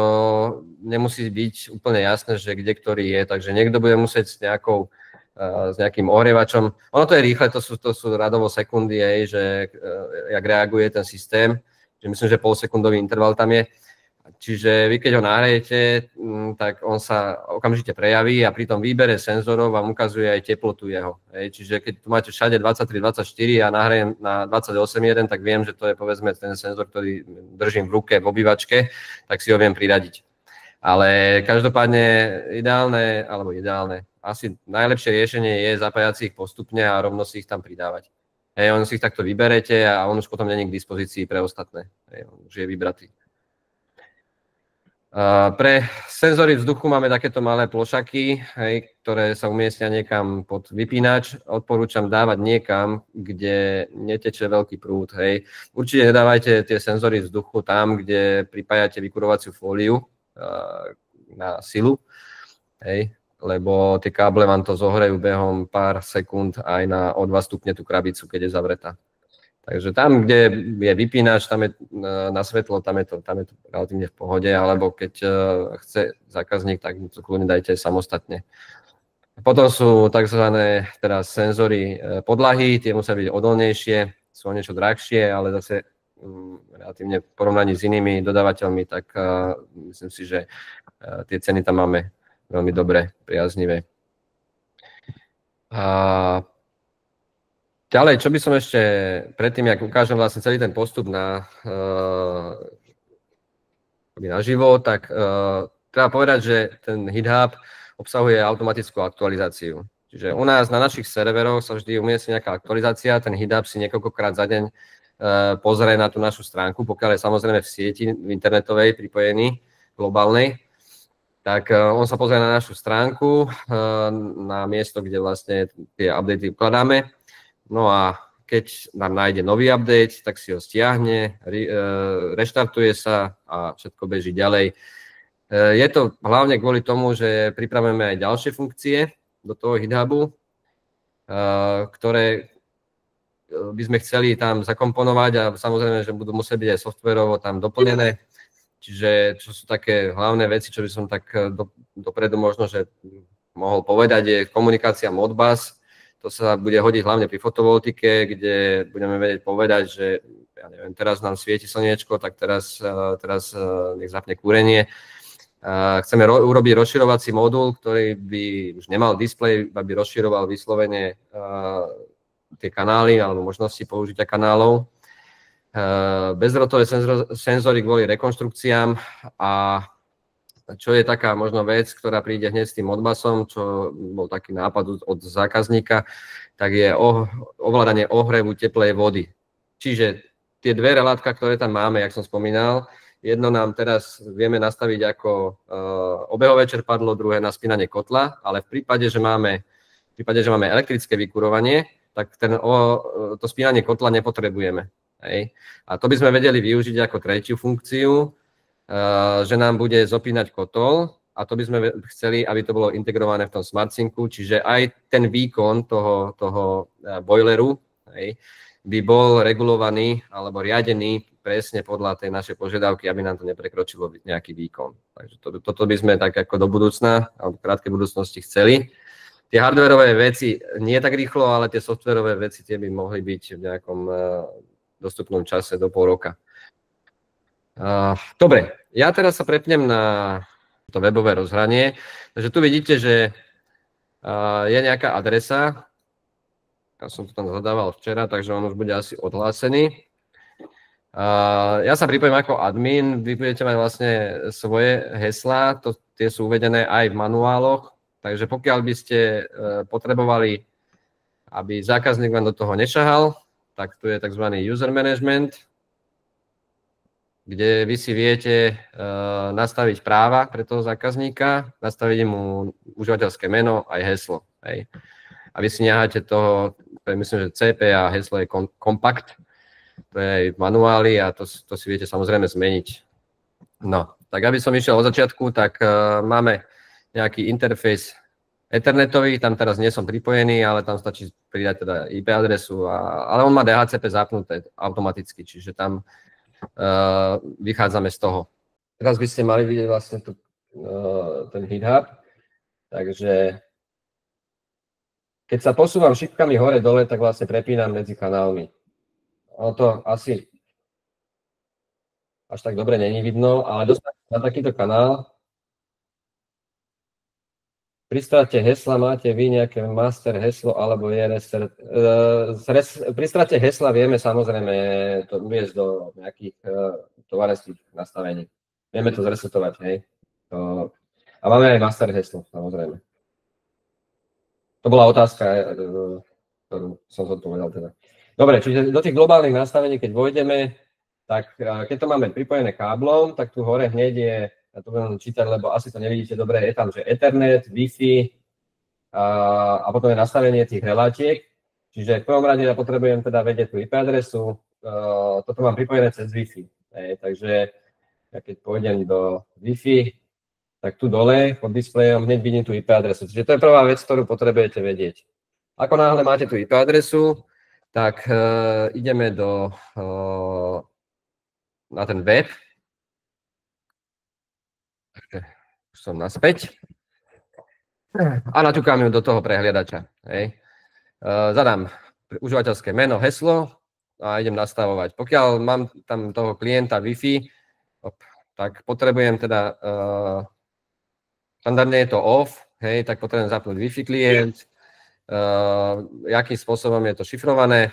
Speaker 2: nemusí byť úplne jasné, že kde ktorý je. Takže niekto bude musieť s nejakým ohrievačom. Ono to je rýchle, to sú radovo sekundy, že jak reaguje ten systém. Že myslím, že polsekundový interval tam je. Čiže vy, keď ho nahrejete, tak on sa okamžite prejaví a pri tom výbere senzorov vám ukazuje aj teplotu jeho. Čiže keď tu máte všade 23, 24 a nahrejem na 28,1, tak viem, že to je povedzme ten senzor, ktorý držím v ruke v obývačke, tak si ho viem priradiť. Ale každopádne ideálne, asi najlepšie riešenie je zapájať si ich postupne a rovno si ich tam pridávať. On si ich takto vyberete a on už potom není k dispozícii pre ostatné. On už je vybratý. Pre senzory vzduchu máme takéto malé plošaky, ktoré sa umiestnia niekam pod vypínač. Odporúčam dávať niekam, kde neteče veľký prúd. Určite nedávajte tie senzory vzduchu tam, kde pripájate vykurovaciu fóliu na silu, lebo tie káble vám to zohrejú behom pár sekúnd aj o 2 stupne tú krabicu, keď je zavretá. Takže tam, kde je vypínač, tam je na svetlo, tam je to relatívne v pohode, alebo keď chce zákazník, tak to kľudne dajte samostatne. Potom sú tzv. Teraz senzory podlahy, tie musia byť odolnejšie, sú o niečo drahšie, ale zase relatívne v porovnaní s inými dodávateľmi, tak myslím si, že tie ceny tam máme veľmi dobre, priaznivé. Ďalej, čo by som ešte predtým, jak ukážem vlastne celý ten postup naživo, tak treba povedať, že ten HeatHub obsahuje automatickú aktualizáciu. Čiže u nás na našich serveroch sa vždy umiestni nejaká aktualizácia, ten HeatHub si niekoľkokrát za deň pozrie na tú našu stránku, pokiaľ je samozrejme v sieti v internetovej pripojený, globálnej, tak on sa pozrie na našu stránku, na miesto, kde vlastne tie updaty ukladáme. No a keď nám nájde nový update, tak si ho stiahne, reštartuje sa a všetko beží ďalej. Je to hlavne kvôli tomu, že pripravujeme aj ďalšie funkcie do toho HeatHubu, ktoré by sme chceli tam zakomponovať a samozrejme, že budú musieť byť aj softvérovo tam doplnené. Čiže čo sú také hlavné veci, čo by som tak dopredu možno, že mohol povedať, je komunikácia Modbus. To sa bude hodiť hlavne pri fotovoltike, kde budeme vedieť povedať, že ja neviem, teraz nám svieti slniečko, tak teraz nech zapne kúrenie. Chceme urobiť rozširovací modul, ktorý by už nemal displej, iba by rozširoval vyslovene tie kanály alebo možnosti použitia kanálov. Bezdrôtové senzory kvôli rekonštrukciám a čo je taká možno vec, ktorá príde hneď s tým Modbusom, čo bol taký nápad od zákazníka, tak je ovládanie ohrevu teplej vody. Čiže tie dve relátka, ktoré tam máme, jak som spomínal, jedno nám teraz vieme nastaviť ako obehové čerpadlo, druhé na spínanie kotla, ale v prípade, že máme elektrické vykurovanie, tak to spínanie kotla nepotrebujeme. A to by sme vedeli využiť ako tretiu funkciu, že nám bude zopínať kotol a to by sme chceli, aby to bolo integrované v tom SmartSyncu, čiže aj ten výkon toho boileru by bol regulovaný alebo riadený presne podľa tej našej požiadavky, aby nám to neprekročilo nejaký výkon. Takže toto by sme tak ako do budúcna alebo v krátkej budúcnosti chceli. Tie hardwareové veci nie tak rýchlo, ale tie softwareové veci tie by mohli byť v nejakom dostupnom čase do pol roka. Dobre, ja teraz sa prepnem na to webové rozhranie. Takže tu vidíte, že je nejaká adresa. Ja som to tam zadával včera, takže on už bude asi odhlásený. Ja sa pripojím ako admin, vy budete mať vlastne svoje heslá, tie sú uvedené aj v manuáloch, takže pokiaľ by ste potrebovali, aby zákazník vám do toho nešahal, tak tu je tzv. User management, kde vy si viete nastaviť práva pre toho zákazníka, nastaviť mu užívateľské meno aj heslo. Hej. A vy si necháte toho, myslím, že CP a heslo je kompakt, to je aj v manuáli a to si viete samozrejme zmeniť. No, tak aby som išiel od začiatku, tak máme nejaký interfejs ethernetový, tam teraz nie som pripojený, ale tam stačí pridať teda IP adresu, ale on má DHCP zapnuté automaticky, čiže tam vychádzame z toho. Teraz by ste mali vidieť vlastne tu, ten GitHub, takže keď sa posúvam šipkami hore-dole, tak vlastne prepínam medzi kanálmi. Ono to asi až tak dobre není vidno, ale dostanete na takýto kanál. Pri strate hesla máte vy nejaké master heslo alebo ERS. Pri strate hesla vieme samozrejme to uviesť do nejakých tovarenských nastavení. Vieme to zresetovať, hej. A máme aj master heslo, samozrejme. To bola otázka, ktorú som zodpovedal teda. Dobre, čiže do tých globálnych nastavení, keď vojdeme, tak keď to máme pripojené káblom, tak tu hore hneď je, ja to budem čítať, lebo asi to nevidíte dobre, je tam, že Ethernet, Wi-Fi a potom je nastavenie tých relátiek. Čiže v prvom rade ja potrebujem teda vedieť tú IP adresu, toto mám pripojené cez Wi-Fi. Takže ja keď pôjdem do Wi-Fi, tak tu dole pod displejom hneď vidím tú IP adresu. Čiže to je prvá vec, ktorú potrebujete vedieť. Ako náhle máte tú IP adresu, tak ideme na ten web. Takže už som naspäť. A naťukám ju do toho prehliadača. Hej. Zadám užívateľské meno, heslo a idem nastavovať. Pokiaľ mám tam toho klienta Wi-Fi, tak potrebujem teda, štandardne je to off, hej, tak potrebujem zapnúť Wi-Fi klient, akým spôsobom je to šifrované,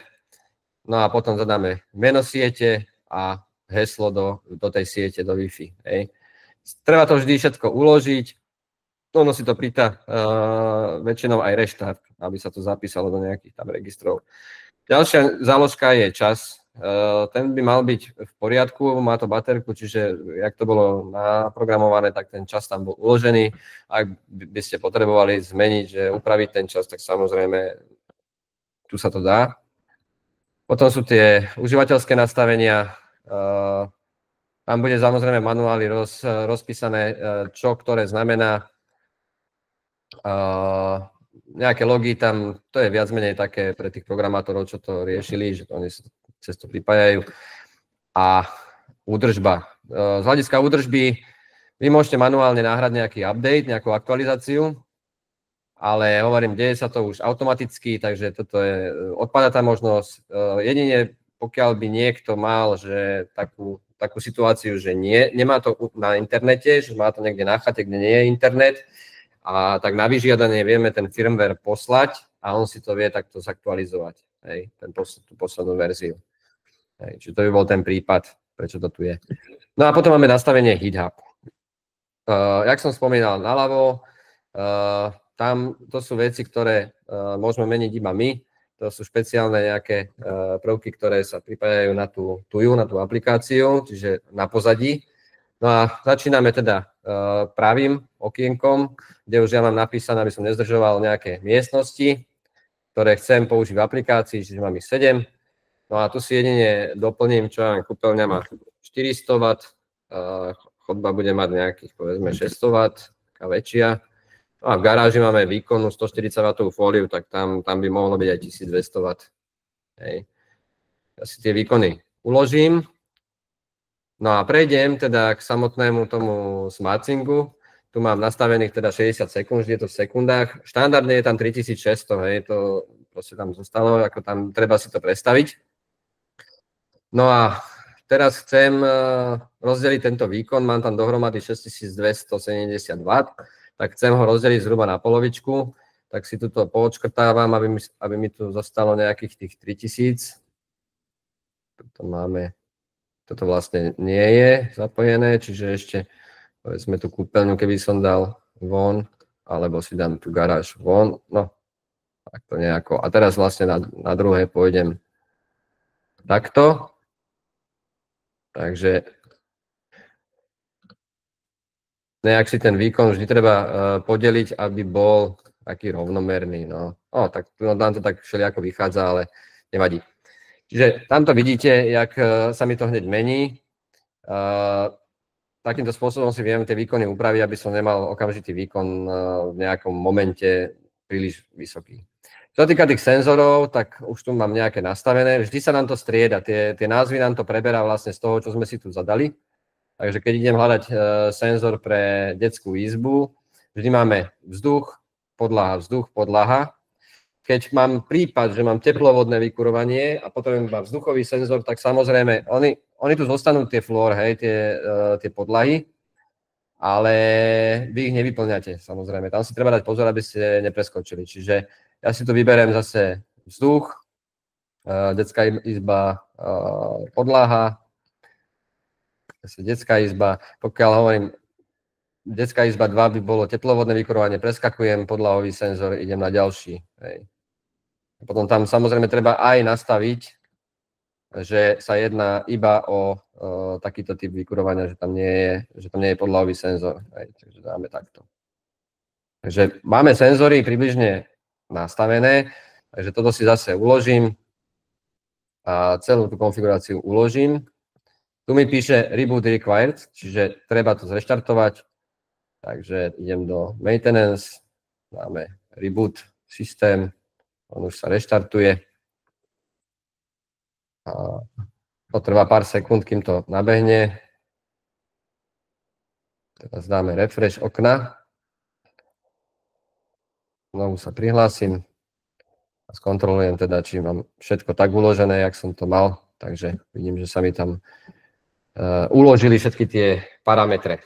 Speaker 2: no a potom zadáme meno siete a heslo do tej siete, do Wi-Fi. Hej. Treba to vždy všetko uložiť, ono si to pýta väčšinou aj reštart, aby sa to zapísalo do nejakých tam registrov. Ďalšia záložka je čas, ten by mal byť v poriadku, má to baterku, čiže jak to bolo naprogramované, tak ten čas tam bol uložený. Ak by ste potrebovali zmeniť, že upraviť ten čas, tak samozrejme tu sa to dá. Potom sú tie užívateľské nastavenia, tam bude samozrejme manuály rozpísané, čo ktoré znamená. Nejaké logy tam, to je viac menej také pre tých programátorov, čo to riešili, že to oni cez to pripájajú. A údržba. Z hľadiska údržby vy môžete manuálne nahrať nejaký update, nejakú aktualizáciu, ale hovorím, deje sa to už automaticky, takže toto je, odpadá tá možnosť. Jedine pokiaľ by niekto mal že takú situáciu, že nemá to na internete, že má to niekde na chate, kde nie je internet, a tak na vyžiadanie vieme ten firmware poslať a on si to vie takto zaktualizovať, hej, tú poslednú verziu. Hej, čiže to by bol ten prípad, prečo to tu je. No a potom máme nastavenie GitHub. Jak som spomínal naľavo, tam to sú veci, ktoré môžeme meniť iba my. To sú špeciálne nejaké prvky, ktoré sa pripájajú na tú aplikáciu, čiže na pozadí. No a začíname teda pravým okienkom, kde už ja mám napísané, aby som nezdržoval nejaké miestnosti, ktoré chcem použiť v aplikácii, čiže mám ich 7. No a tu si jedine doplním, čo mám, kúpeľňa má 400 W, chodba bude mať nejakých, povedzme, 600 W, taká väčšia. No a v garáži máme výkonnú 140 W fóliu, tak tam by mohlo byť aj 1200 W. Hej. Ja si tie výkony uložím. No a prejdem teda k samotnému tomu smartsingu. Tu mám nastavených teda 60 sekúnd, vždy je to v sekundách. Štandardne je tam 3600, hej, to proste tam zostalo, ako tam treba si to predstaviť. No a teraz chcem rozdeliť tento výkon, mám tam dohromady 6270 W, tak chcem ho rozdeliť zhruba na polovičku, tak si tuto poočkrtávam, aby mi tu zostalo nejakých tých 3000. Toto vlastne nie je zapojené, čiže ešte povedzme tú kúpeľňu, keby som dal von, alebo si dám tú garáž von, no tak to nejako. A teraz vlastne na druhé pôjdem takto. Takže nejak si ten výkon vždy treba podeliť, aby bol taký rovnomerný. No tak nám to tak všelijako vychádza, ale nevadí. Čiže tamto vidíte, jak sa mi to hneď mení. takýmto spôsobom si viem tie výkony upraviť, aby som nemal okamžitý výkon v nejakom momente príliš vysoký. Čo sa týka tých senzorov, tak už tu mám nejaké nastavené. Vždy sa nám to strieda. Tie názvy nám to preberá vlastne z toho, čo sme si tu zadali. Takže keď idem hľadať senzor pre detskú izbu, vždy máme vzduch, podlaha. Keď mám prípad, že mám teplovodné vykurovanie a potrebujem iba vzduchový senzor, tak samozrejme, oni tu zostanú tie floor, hej, tie podlahy, ale vy ich nevyplňate, samozrejme. Tam si treba dať pozor, aby ste nepreskočili. Čiže ja si tu vyberiem zase vzduch, detská izba, podlaha, zase detská izba. Pokiaľ hovorím, detská izba 2 by bolo teplovodné vykurovanie, preskakujem podlahový senzor, idem na ďalší, hej. Potom tam samozrejme treba aj nastaviť, že sa jedná iba o takýto typ vykurovania, že tam nie je podlahový senzor. Hej, takže dáme takto. Takže máme senzory približne nastavené, takže toto si zase uložím a celú tú konfiguráciu uložím. Tu mi píše Reboot Required, čiže treba to zreštartovať. Takže idem do Maintenance, dáme Reboot systém. On už sa reštartuje. A potrvá pár sekúnd, kým to nabehne. Teraz dáme refresh okna. Znovu sa prihlásim a skontrolujem teda, či mám všetko tak uložené, jak som to mal. Takže vidím, že sa mi tam uložili všetky tie parametre.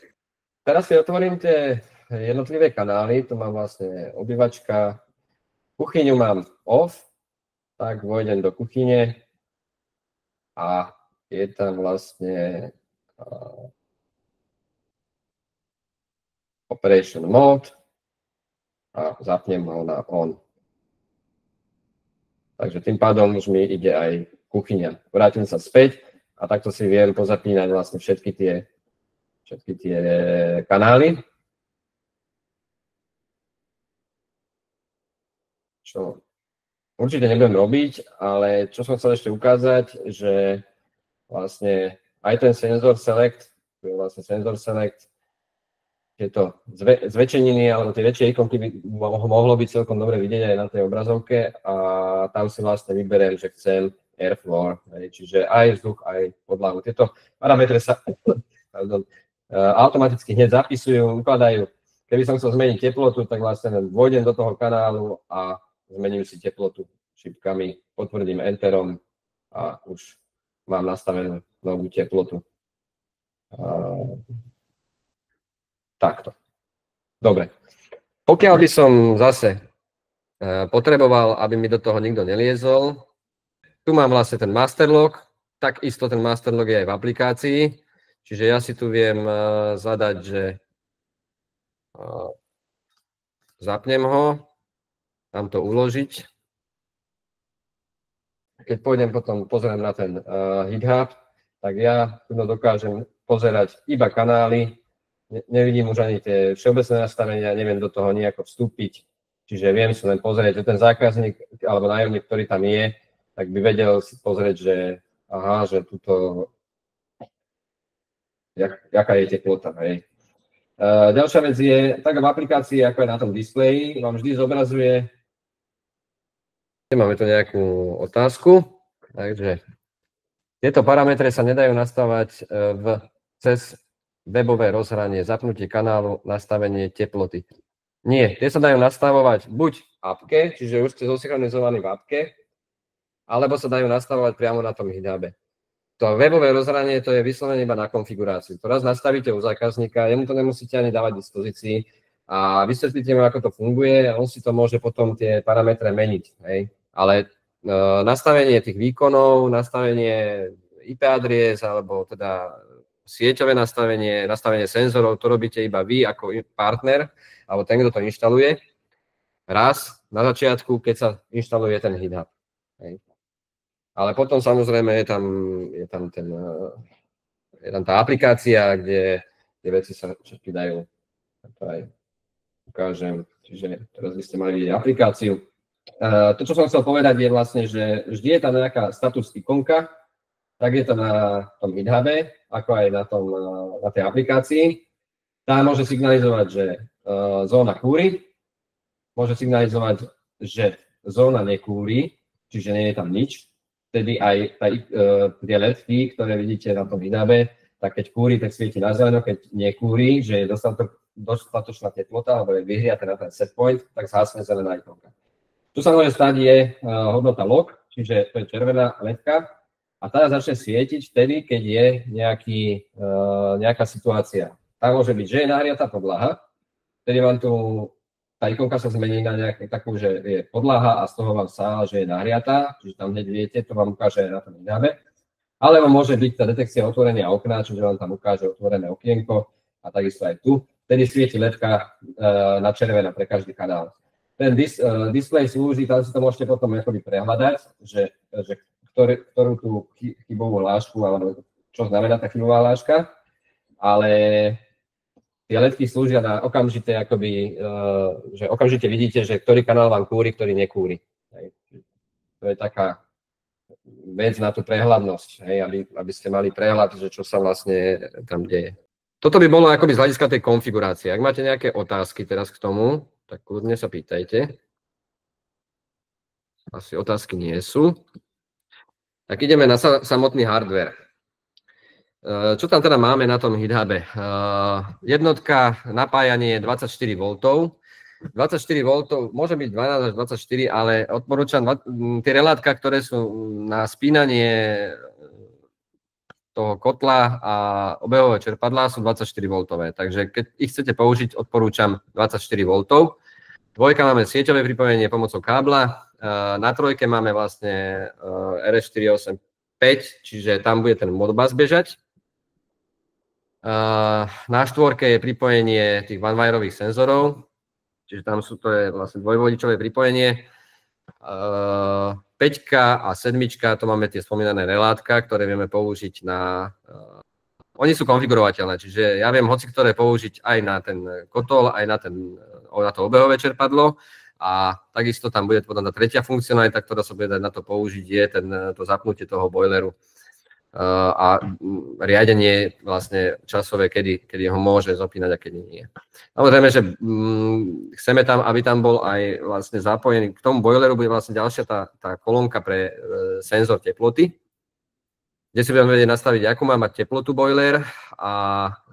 Speaker 2: Teraz si otvorím tie jednotlivé kanály. Tu mám vlastne obývačka. Kuchyňu mám off, tak vojdem do kuchyne a je tam vlastne Operation Mode a zapnem ho na on. Takže tým pádom už mi ide aj kuchyňa. Vrátim sa späť a takto si viem pozapínať vlastne všetky tie kanály. Čo určite nebudem robiť, ale čo som chcel ešte ukázať, že vlastne aj ten senzor select, tieto zväčšeniny alebo tie väčšie ikonky by mohlo byť celkom dobre vidieť aj na tej obrazovke a tam si vlastne vyberiem, že chcem airflow, čiže aj vzduch, aj podlahu. Tieto parametre sa automaticky hneď zapisujú, ukladajú. Keby som chcel zmeniť teplotu, tak vlastne vôjdem do toho kanálu a zmením si teplotu šipkami, potvrdím enterom a už mám nastavenú novú teplotu. Takto. Dobre. Pokiaľ by som zase potreboval, aby mi do toho nikto neliezol, tu mám vlastne ten masterlog, takisto ten masterlog je aj v aplikácii, čiže ja si tu viem zadať, že zapnem ho, tam to uložiť. Keď pôjdem potom pozriem na ten GitHub, tak ja dokážem pozerať iba kanály, nevidím už ani tie všeobecné nastavenia, neviem do toho nejako vstúpiť, čiže viem si len pozrieť, že ten zákazník alebo nájomník, ktorý tam je, tak by vedel si pozrieť, že aha, že tuto, jaká je teplota, hej. Ďalšia vec je, tak v aplikácii, ako je na tom displeji, vám vždy zobrazuje. Máme tu nejakú otázku, takže tieto parametre sa nedajú nastavať cez webové rozhranie, zapnutie kanálu, nastavenie teploty. Nie, tie sa dajú nastavovať buď v appke, čiže už ste zosynchronizovaní v appke, alebo sa dajú nastavovať priamo na tom GitHube. To webové rozhranie to je vyslovene iba na konfiguráciu. To raz nastavíte u zákazníka, jemu to nemusíte ani dávať dispozícii a vysvetlíte mu, ako to funguje a on si to môže potom tie parametre meniť. Hej. Ale nastavenie tých výkonov, nastavenie IP adries alebo teda sieťové nastavenie senzorov, to robíte iba vy ako partner alebo ten, kto to inštaluje. Raz na začiatku, keď sa inštaluje ten GitHub. Hej. Ale potom samozrejme je tam tá aplikácia, kde tie veci sa všetky dajú. To aj ukážem. Čiže teraz by ste mali vidieť aplikáciu. To, čo som chcel povedať, je vlastne, že vždy je tam nejaká status ikonka tak je to na tom GitHube, ako aj na tej aplikácii. Tá môže signalizovať, že zóna kúri, môže signalizovať, že zóna nekúri, čiže nie je tam nič. Vtedy aj tie ledky, ktoré vidíte na tom GitHube, tak keď kúri, tak svieti na zeleno, keď nekúri, že je dostatočná teplota, alebo je vyhriaté na ten set point, tak zhasne zelená ikonka. Tu sa môže stať je hodnota log, čiže to je červená ledka, a tá začne svietiť vtedy, keď je nejaká situácia. Tá môže byť, že je nahriatá podlaha, vtedy vám tá ikonka sa zmení na nejakú takú, že je podlaha a z toho vám sála, že je nahriatá, čiže tam hneď viete, to vám ukáže na tom GitHube. Alebo môže byť tá detekcia otvorenia okna, čiže vám tam ukáže otvorené okienko a takisto aj tu. Vtedy svieti ledka na červená pre každý kanál. Ten display slúži, tam si to môžete potom prehľadať, že ktorú tú chybovú hlášku, alebo čo znamená tá chybová hláška, ale tie ledky slúžia na okamžité, že okamžite vidíte, že ktorý kanál vám kúri, ktorý nekúri. To je taká vec na tú prehľadnosť, aby ste mali prehľad, že čo sa vlastne tam deje. Toto by bolo akoby z hľadiska tej konfigurácie. Ak máte nejaké otázky teraz k tomu, tak kľudne sa pýtajte. Asi otázky nie sú. Tak ideme na samotný hardware. Čo tam teda máme na tom GitHube? Jednotka napájanie 24 V. 24 V môže byť 12 až 24, ale odporúčam tie relátka, ktoré sú na spínanie toho kotla a obehového čerpadla, sú 24 V. Takže keď ich chcete použiť, odporúčam 24 V. Dvojka máme sieťové pripojenie pomocou kábla. Na trojke máme vlastne RS485, čiže tam bude ten Modbus bežať. Na štvorke je pripojenie tých one-wireových senzorov, čiže tam to je vlastne dvojvodičové pripojenie. 5 a 7, to máme tie spomínané relátka, ktoré vieme použiť na... Oni sú konfigurovateľné, čiže ja viem hoci ktoré použiť aj na ten kotol, aj na to obehové čerpadlo. A takisto tam bude potom tá tretia funkcionalita, ktorá sa bude dať na to použiť, je to zapnutie toho boileru a riadenie vlastne časové, kedy ho môže zapínať a kedy nie. Samozrejme, že chceme tam, aby tam bol aj vlastne zapojený, k tomu boileru bude vlastne ďalšia tá kolónka pre senzor teploty, kde si budeme vedieť nastaviť, akú má mať teplotu boiler a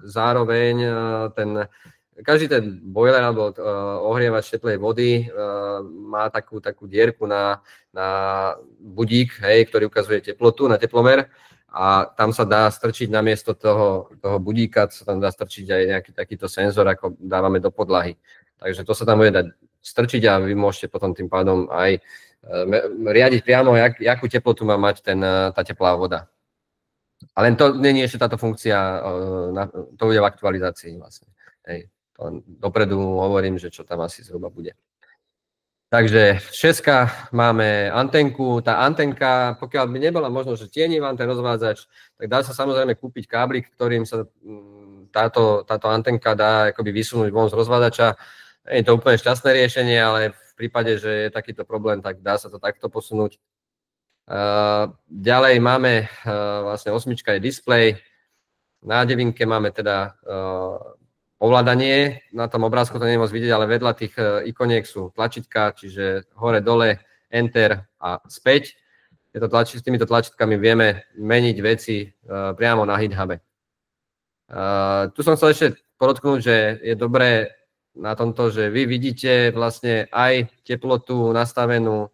Speaker 2: zároveň každý ten boiler alebo ohrievač teplej vody má takú dierku na budík, ktorý ukazuje teplotu, na teplomer, a tam sa dá strčiť namiesto toho budíka, sa tam dá strčiť aj nejaký takýto senzor, ako dávame do podlahy. Takže to sa tam bude dať strčiť a vy môžete potom tým pádom aj riadiť priamo, akú teplotu má mať tá teplá voda. Ale to nie je ešte táto funkcia, to bude v aktualizácii vlastne. Dopredu hovorím, že čo tam asi zhruba bude. Takže 6 máme antenku. Tá antenka, pokiaľ by nebola možno, že tienivá ten rozvádzač, tak dá sa samozrejme kúpiť káblik, ktorým sa táto antenka dá akoby vysunúť von z rozvádzača. Nie je to úplne šťastné riešenie, ale v prípade, že je takýto problém, tak dá sa to takto posunúť. Ďalej máme vlastne 8 je displej. Na 9 máme teda ovládanie, na tom obrázku to nie je moc vidieť, ale vedľa tých ikoniek sú tlačítka, čiže hore, dole, enter a späť. S týmito tlačítkami vieme meniť veci priamo na GitHube. Tu som chcel ešte podotknúť, že je dobré na tomto, že vy vidíte vlastne aj teplotu nastavenú,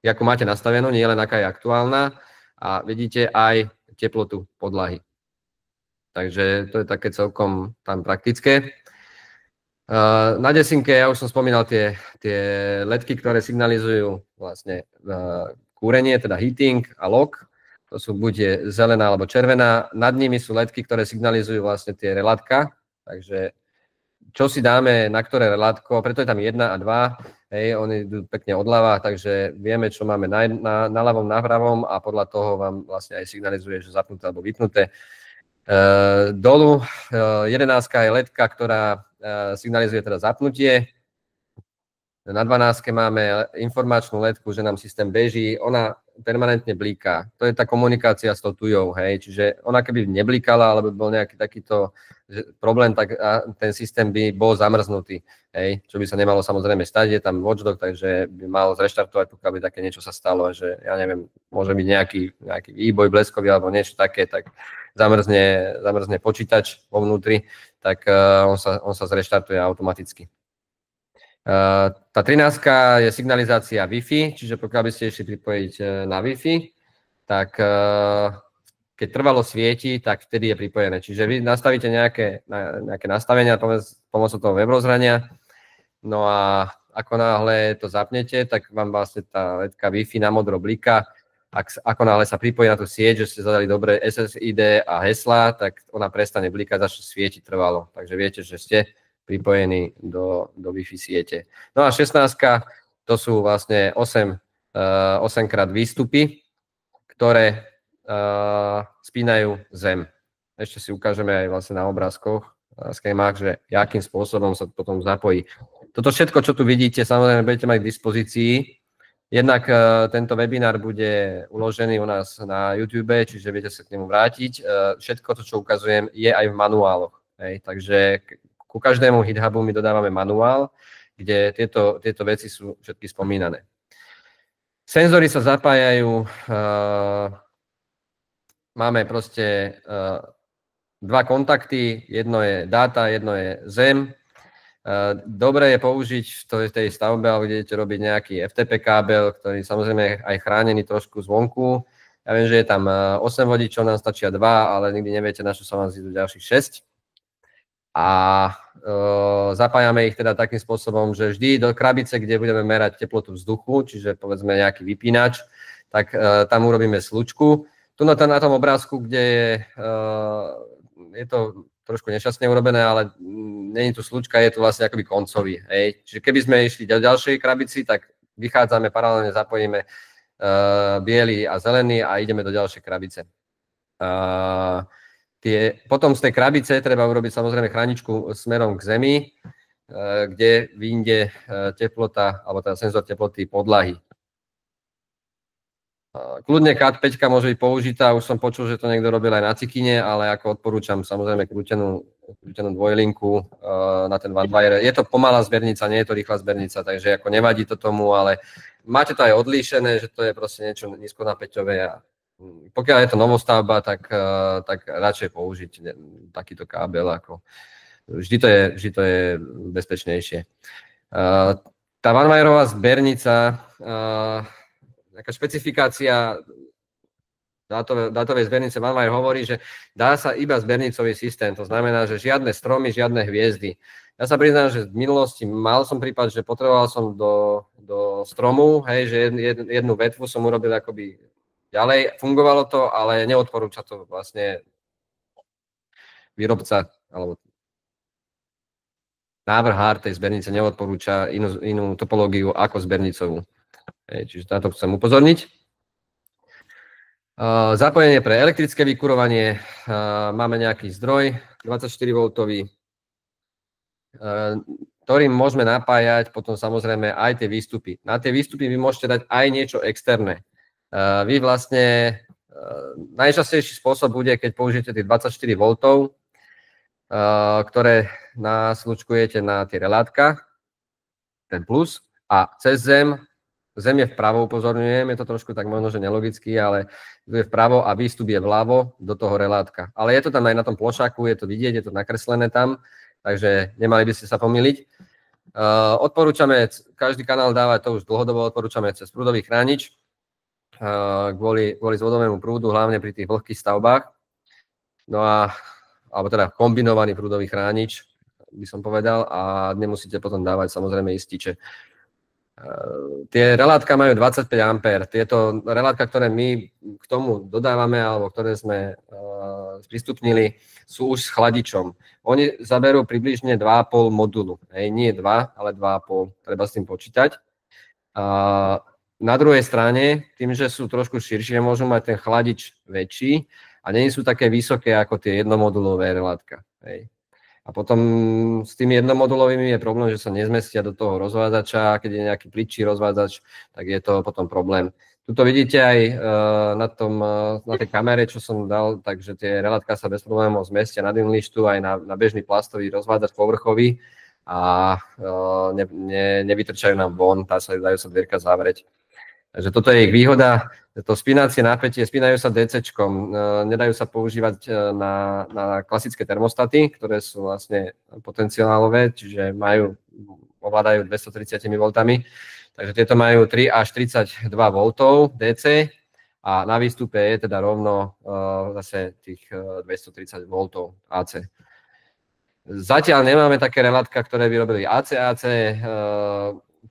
Speaker 2: akú máte nastavenú, nie len aká je aktuálna, a vidíte aj teplotu podlahy. Takže to je také celkom tam praktické. Na desinke, ja už som spomínal tie ledky, ktoré signalizujú vlastne kúrenie, teda heating a log. To sú buď zelená alebo červená. Nad nimi sú ledky, ktoré signalizujú vlastne tie relátka. Takže čo si dáme na ktoré relátko, preto je tam 1 a 2, oni idú pekne odľava, takže vieme, čo máme na ľavom, na pravom, a podľa toho vám vlastne aj signalizuje, že zapnuté alebo vypnuté. Dolu 11 je ledka, ktorá signalizuje teda zapnutie. Na 12 máme informačnú ledku, že nám systém beží. Ona permanentne bliká. To je tá komunikácia s tou tujou, hej. Čiže ona keby neblikala, alebo bol nejaký takýto problém, tak ten systém by bol zamrznutý, hej. Čo by sa nemalo samozrejme stať, je tam watchdog, takže by mal zreštartovať, pokiaľ by také niečo sa stalo, že ja neviem, môže byť nejaký výboj bleskový alebo niečo také, tak zamrzne počítač vo vnútri, tak on sa zreštartuje automaticky. Tá 13 je signalizácia Wi-Fi, čiže pokiaľ by ste išli pripojiť na Wi-Fi, tak keď trvalo svieti, tak vtedy je pripojené. Čiže vy nastavíte nejaké nastavenia pomocou toho web rozhrania, no a ako náhle to zapnete, tak vám vlastne tá ledka Wi-Fi na modro bliká. Ako náhle sa pripojí na tú sieť, že ste zadali dobre SSID a hesla, tak ona prestane blikať, začne svietiť trvalo. Takže viete, že ste pripojení do Wi-Fi siete. No a 16, to sú vlastne 8 krát výstupy, ktoré spínajú zem. Ešte si ukážeme aj vlastne na obrázkoch, schémach, že akým spôsobom sa potom zapojí. Toto všetko, čo tu vidíte, samozrejme budete mať k dispozícii. Jednak tento webinár bude uložený u nás na YouTube, čiže viete sa k nemu vrátiť. Všetko to, čo ukazujem, je aj v manuáloch. Hej, takže ku každému GitHubu my dodávame manuál, kde tieto veci sú všetky spomínané. Senzory sa zapájajú, máme proste dva kontakty, jedno je dáta, jedno je zem. Dobre je použiť v tej stavbe, alebo kde idete robiť nejaký FTP kábel, ktorý samozrejme aj chránený trošku zvonku. Ja viem, že je tam 8 vodičov, nám stačia 2, ale nikdy neviete, na čo sa vám zídu ďalších 6. A zapájame ich teda takým spôsobom, že vždy do krabice, kde budeme merať teplotu vzduchu, čiže povedzme nejaký vypínač, tak tam urobíme slučku. Tu na tom obrázku, kde je to trošku nešťastne urobené, ale nie je tu slučka, je tu vlastne akoby koncový. Hej. Čiže keby sme išli do ďalšej krabici, tak vychádzame, paralelne zapojíme biely a zelený a ideme do ďalšej krabice. Potom z tej krabice treba urobiť samozrejme chráničku smerom k zemi, kde vyjde teplota, alebo teda senzor teploty podlahy. Kľudne CAT 5 môže byť použitá, už som počul, že to niekto robil aj na cikine, ale ako odporúčam samozrejme krútenú dvojlinku na ten OneWire. Je to pomalá zbernica, nie je to rýchla zbernica, takže ako nevadí to tomu, ale máte to aj odlíšené, že to je proste niečo nízkonapäťové a pokiaľ je to novostavba, tak radšej použiť takýto kábel, ako vždy to je bezpečnejšie. Tá OneWireová zbernica, taká špecifikácia dátovej zbernice OneWire hovorí, že dá sa iba zbernicový systém, to znamená, že žiadne stromy, žiadne hviezdy. Ja sa priznám, že v minulosti mal som prípad, že potreboval som do stromu, hej, že jednu vetvu som urobil akoby ďalej, fungovalo to, ale neodporúča to vlastne výrobca, alebo návrhár tej zbernice neodporúča inú topológiu ako zbernicovú. Čiže na to chcem upozorniť. Zapojenie pre elektrické vykurovanie. Máme nejaký zdroj 24V, ktorým môžeme napájať potom samozrejme aj tie výstupy. Na tie výstupy vy môžete dať aj niečo externé. Vy vlastne, najčastejší spôsob bude, keď použijete tých 24V, ktoré naslučkujete na tie relátka, ten plus, a cez zem je vpravo, upozorňujem, je to trošku tak možno, že nelogicky, ale je vpravo a výstup je vľavo do toho relátka. Ale je to tam aj na tom plošáku, je to vidieť, je to nakreslené tam, takže nemali by ste sa pomýliť. Odporúčame, každý kanál dáva, to už dlhodobo odporúčame cez prúdový chránič, kvôli zvodovému prúdu, hlavne pri tých vlhkých stavbách. No a, alebo teda kombinovaný prúdový chránič, by som povedal, a nemusíte potom dávať samozrejme ističe. Tie relátka majú 25 A. Tieto relátka, ktoré my k tomu dodávame alebo ktoré sme sprístupnili, sú už s chladičom. Oni zaberú približne 2,5 modulu. Nie 2, ale 2,5. Treba s tým počítať. Na druhej strane, tým, že sú trošku širšie, môžu mať ten chladič väčší a nie sú také vysoké ako tie jednomodulové relátka. A potom s tými jednomodulovými je problém, že sa nezmestia do toho rozvádzača, keď je nejaký plitší rozvádzač, tak je to potom problém. Tuto vidíte aj na tej kamere, čo som dal, takže tie relátka sa bez problémov zmestia na dynlištu aj na bežný plastový rozvádzač povrchový a nevytrčajú nám von, dajú sa dvierka zavrieť. Takže toto je ich výhoda. To spínacie napätie, spínajú sa DC-čkom, nedajú sa používať na klasické termostaty, ktoré sú vlastne potenciálové, čiže ovládajú 230 V. Takže tieto majú 3 až 32 V DC a na výstupe je teda rovno zase tých 230 V AC. Zatiaľ nemáme také relátka, ktoré by robili AC.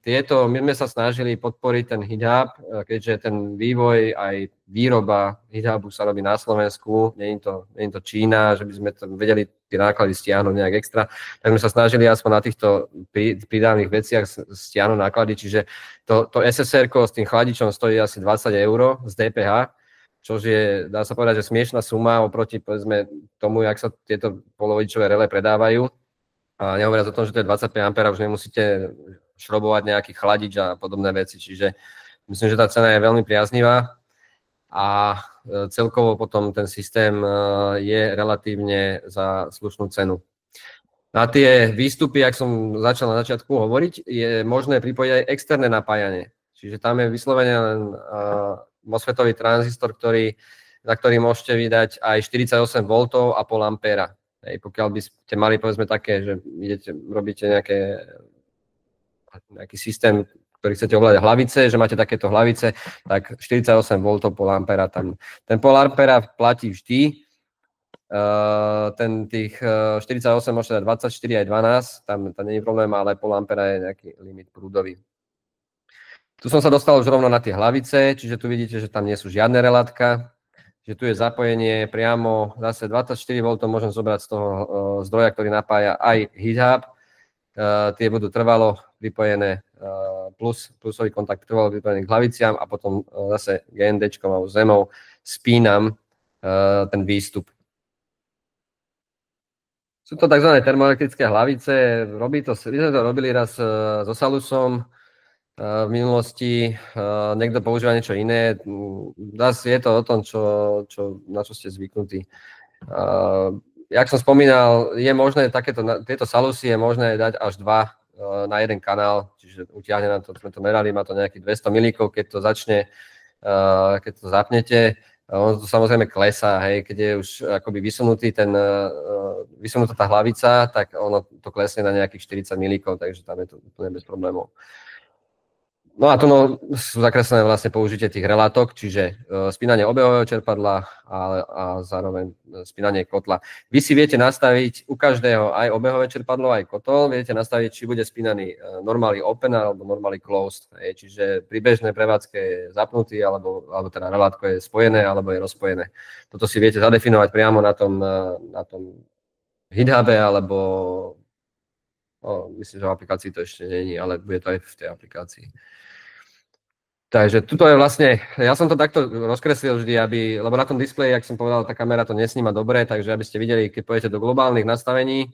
Speaker 2: My sme sa snažili podporiť ten HeatHub, keďže ten vývoj aj výroba HeatHubu sa robí na Slovensku, nie je to Čína, že by sme to vedeli tie náklady stiahnuť nejak extra, tak sme sa snažili aspoň na týchto pridávnych veciach stiahnuť náklady, čiže to SSR-ko s tým chladičom stojí asi 20 € z DPH, čo je, dá sa povedať, že smiešná suma oproti, povedzme, tomu, jak sa tieto polovodičové relé predávajú. A nehovoriac o tom, že to je 25 A, už nemusíte šrobovať nejaký chladič a podobné veci, čiže myslím, že tá cena je veľmi priaznivá a celkovo potom ten systém je relatívne za slušnú cenu. Na tie výstupy, ak som začal na začiatku hovoriť, je možné pripojiť aj externé napájanie. Čiže tam je vyslovene len MOSFETový tranzistor, na ktorý môžete vydať aj 48 V a pol ampéra. Pokiaľ by ste mali, povedzme, také, že robíte nejaký systém, ktorý chcete ovládať hlavice, že máte takéto hlavice, tak 48 V pol ampéra tam. Ten pol ampéra platí vždy. Tých 48 môžete dať 24 aj 12, tam nie je problém, ale pol ampéra je nejaký limit prúdový. Tu som sa dostal už rovno na tie hlavice, čiže tu vidíte, že tam nie sú žiadne relátka, že tu je zapojenie priamo, zase 24 V môžem zobrať z toho zdroja, ktorý napája aj HeatHub. Tie budú trvalo pripojené, plusový kontakt trvalo pripojený k hlaviciam a potom zase GNDčkom alebo zemou spínam ten výstup. Sú to tzv. Termoelektrické hlavice. My sme to robili raz so Salusom v minulosti. Niekto používa niečo iné. Zase je to o tom, na čo ste zvyknutí. Jak som spomínal, je možné tieto Salusy je možné dať až 2 na jeden kanál, čiže utiahne nám to, sme to merali, má to nejakých 200 milíkov, keď to zapnete. Ono to samozrejme klesá, hej, keď je už akoby vysunutá tá hlavica, tak ono to klesne na nejakých 40 milíkov, takže tam je to úplne bez problémov. No a tu sú zakreslené vlastne použitie tých relátok, čiže spínanie obehového čerpadla a zároveň spínanie kotla. Vy si viete nastaviť u každého aj obehové čerpadlo, aj kotol, viete nastaviť, či bude spínaný normálny open alebo normálny closed. Čiže pri bežnej prevádzke je zapnutý, alebo teda relátko je spojené, alebo je rozpojené. Toto si viete zadefinovať priamo na tom HeatHube, alebo myslím, že v aplikácii to ešte nie je, ale bude to aj v tej aplikácii. Takže tuto je vlastne, ja som to takto rozkreslil vždy, lebo na tom displeji, jak som povedal, tá kamera to nesníma dobre, takže aby ste videli, keď pôjdete do globálnych nastavení,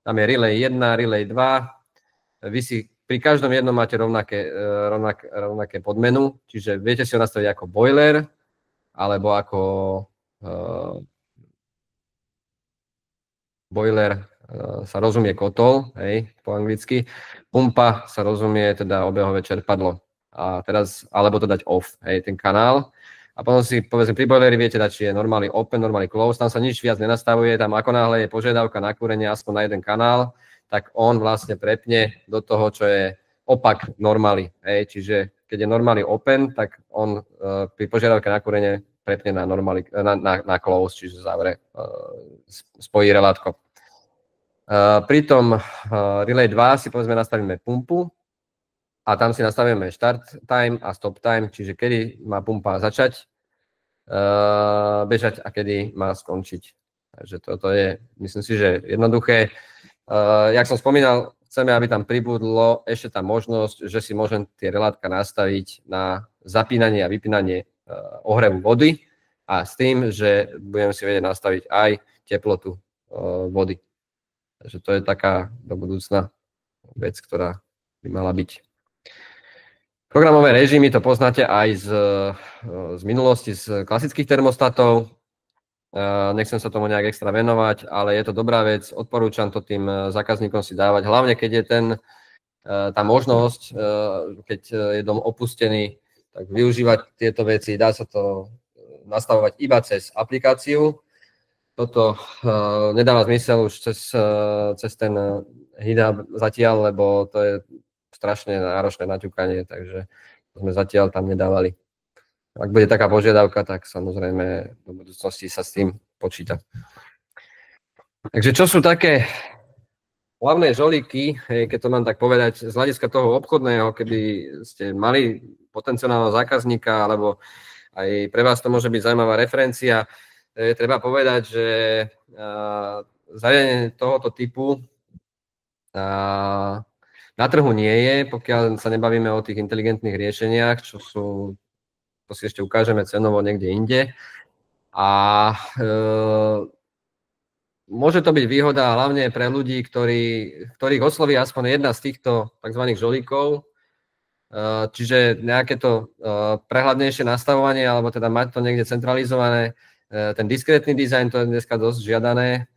Speaker 2: tam je relay 1, relay 2, vy si pri každom jednom máte rovnaké podmenu, čiže viete si ho nastaviť ako boiler, alebo ako boiler sa rozumie kotol, hej, po anglicky, pumpa sa rozumie teda obehové čerpadlo. A teraz, alebo to dať off, hej, ten kanál. A potom si, povedzme, pri boileri viete dať, či je normálny open, normálny close, tam sa nič viac nenastavuje, tam ako náhle je požiadavka na kúrenie aspoň na jeden kanál, tak on vlastne prepne do toho, čo je opak normály, hej, čiže keď je normálny open, tak on pri požiadavke na kúrenie prepne na close, čiže zavre, spojí relátko. Pri tom relay 2 si povedzme nastavíme pumpu, a tam si nastavíme start time a stop time, čiže kedy má pumpa začať bežať a kedy má skončiť. Takže toto je, myslím si, že jednoduché. Jak som spomínal, chceme, aby tam pribudlo ešte tá možnosť, že si môžem tie relátka nastaviť na zapínanie a vypínanie ohrevu vody a s tým, že budem si vedieť nastaviť aj teplotu vody. Takže to je taká do budúcna vec, ktorá by mala byť. Programové režimy to poznáte aj z minulosti, z klasických termostatov. Nechcem sa tomu nejak extra venovať, ale je to dobrá vec. Odporúčam to tým zákazníkom si dávať. Hlavne, keď je tá možnosť, keď je dom opustený, tak využívať tieto veci. Dá sa to nastavovať iba cez aplikáciu. Toto nedáva zmysel už cez ten HeatHub zatiaľ, lebo to je strašne náročné na ťukanie, takže sme zatiaľ tam nedávali. Ak bude taká požiadavka, tak samozrejme do budúcnosti sa s tým počíta. Takže čo sú také hlavné žolíky, keď to mám tak povedať, z hľadiska toho obchodného, keby ste mali potenciálneho zákazníka, alebo aj pre vás to môže byť zaujímavá referencia, treba povedať, že zariadenie tohoto typu na trhu nie je, pokiaľ sa nebavíme o tých inteligentných riešeniach, čo sú, to si ešte ukážeme cenovo niekde inde. A môže to byť výhoda hlavne pre ľudí, ktorých osloví aspoň jedna z týchto tzv. Žolíkov, čiže nejaké to prehľadnejšie nastavovanie, alebo teda mať to niekde centralizované. Ten diskrétny dizajn, to je dneska dosť žiadané.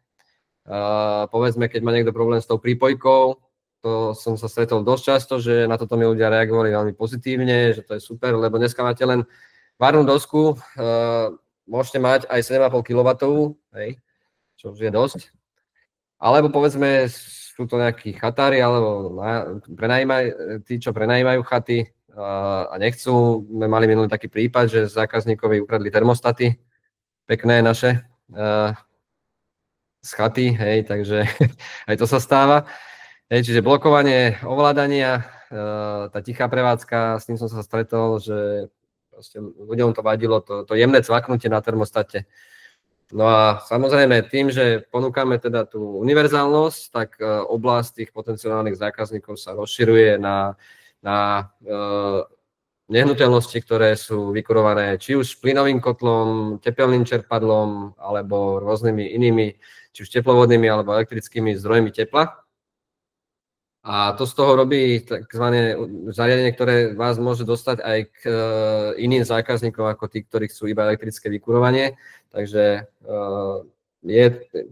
Speaker 2: Povedzme, keď má niekto problém s tou prípojkou, to som sa stretol dosť často, že na toto mi ľudia reagovali veľmi pozitívne, že to je super, lebo dneska máte len varnú dosku, môžete mať aj 7,5 kW, čo už je dosť. Alebo povedzme, sú to nejakí chatári, alebo tí, čo prenajímajú chaty a nechcú. My mali minulý taký prípad, že zákazníkovi ukradli termostaty, pekné naše, z chaty, takže aj to sa stáva. Čiže blokovanie ovládania, tá tichá prevádzka, s tým som sa stretol, že proste ľuďom to vadilo, to jemné cvaknutie na termostate. No a samozrejme tým, že ponúkame teda tú univerzálnosť, tak oblasť tých potenciálnych zákazníkov sa rozširuje na nehnuteľnosti, ktoré sú vykurované či už plynovým kotlom, tepelným čerpadlom alebo rôznymi inými, či už teplovodnými alebo elektrickými zdrojmi tepla. A to z toho robí takzvané zariadenie, ktoré vás môže dostať aj k iným zákazníkom ako tí, ktorí chcú iba elektrické vykurovanie. Takže je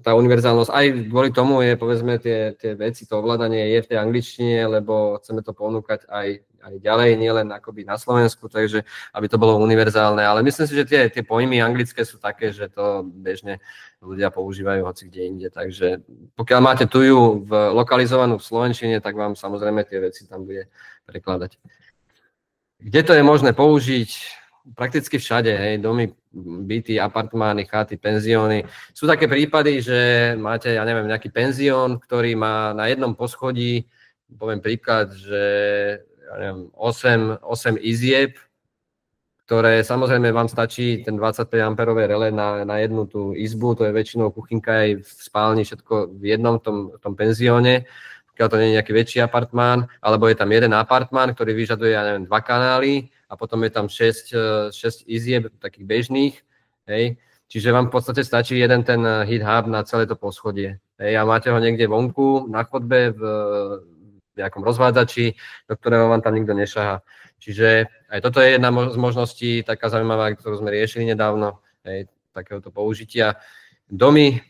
Speaker 2: tá univerzálnosť, aj kvôli tomu je, povedzme, tie veci, to ovládanie je v tej angličtine, lebo chceme to ponúkať aj ďalej, nielen akoby na Slovensku, takže aby to bolo univerzálne. Ale myslím si, že tie pojmy anglické sú také, že to bežne ľudia používajú hoci kde inde. Takže pokiaľ máte tuju lokalizovanú v slovenčine, tak vám samozrejme tie veci tam bude prekladať. Kde to je možné použiť? Prakticky všade, domy, byty, apartmány, chaty, penzióny. Sú také prípady, že máte, ja neviem, nejaký penzión, ktorý má na jednom poschodí, poviem príklad, že ja neviem, 8 izieb, ktoré samozrejme vám stačí ten 25 amperové relé na jednu tú izbu, to je väčšinou kuchynka aj v spálni, všetko v jednom tom penzióne, pokiaľ to nie je nejaký väčší apartmán, alebo je tam jeden apartmán, ktorý vyžaduje, ja neviem, 2 kanály a potom je tam 6 izieb takých bežných, hej. Čiže vám v podstate stačí jeden ten HeatHub na celé to poschodie. Hej, a máte ho niekde vonku, na chodbe, v nejakom rozvádzači, do ktorého vám tam nikto nešahá. Čiže aj toto je jedna z možností, taká zaujímavá, ktorú sme riešili nedávno, hej, takéhoto použitia. Domy,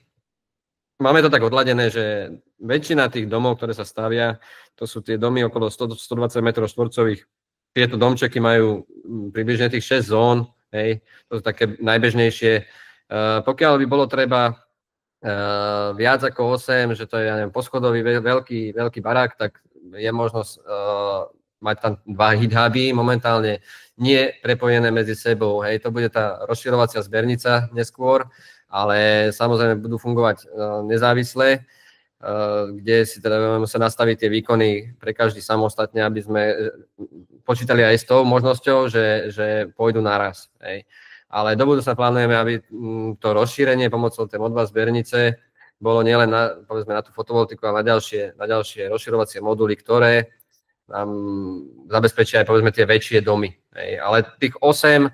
Speaker 2: máme to tak odladené, že väčšina tých domov, ktoré sa stavia, to sú tie domy okolo 120 m2. Tieto domčeky majú približne tých 6 zón, hej, to sú také najbežnejšie. Pokiaľ by bolo treba viac ako 8, že to je, ja neviem, poschodový veľký barák, tak je možnosť mať tam 2 HeatHuby, momentálne nie prepojené medzi sebou. Hej, to bude tá rozširovacia zbernica neskôr, ale samozrejme budú fungovať nezávisle, kde si teda budeme sa nastaviť tie výkony pre každý samostatne, aby sme počítali aj s tou možnosťou, že pôjdu naraz. Hej. Ale do budúcna plánujeme, aby to rozšírenie pomocou tej MOD2 zbernice bolo nielen povedzme na tú fotovoltiku, ale na ďalšie rozširovacie moduly, ktoré nám zabezpečia aj povedzme tie väčšie domy. Hej. Ale tých 8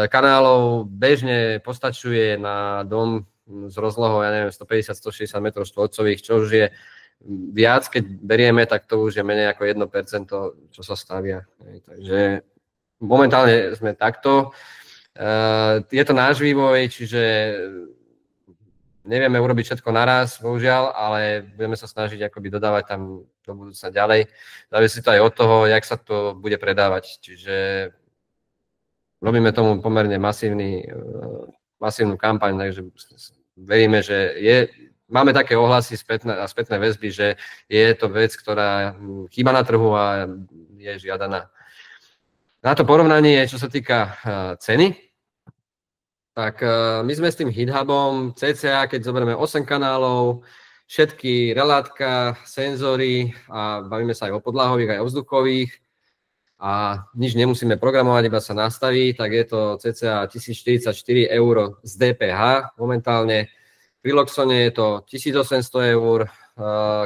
Speaker 2: kanálov bežne postačuje na dom s rozlohou, ja neviem, 150-160 m2, čo už je viac, keď berieme, tak to už je menej ako 1%, čo sa stavia. Takže momentálne sme takto. Je to náš vývoj, čiže nevieme urobiť všetko naraz, bohužiaľ, ale budeme sa snažiť akoby dodávať tam do budúcna ďalej. Závisí to aj od toho, jak sa to bude predávať. Čiže robíme tomu pomerne masívnu kampaň, takže veríme, že máme také ohlasy a spätné väzby, že je to vec, ktorá chýba na trhu a je žiadaná. Na to porovnanie, čo sa týka ceny, tak my sme s tým HeatHubom cca, keď zoberieme 8 kanálov, všetky relátka, senzory a bavíme sa aj o podlahových, aj o vzduchových a nič nemusíme programovať, iba sa nastaví, tak je to cca 1044 € z DPH momentálne. Pri Loxone je to 1800 €,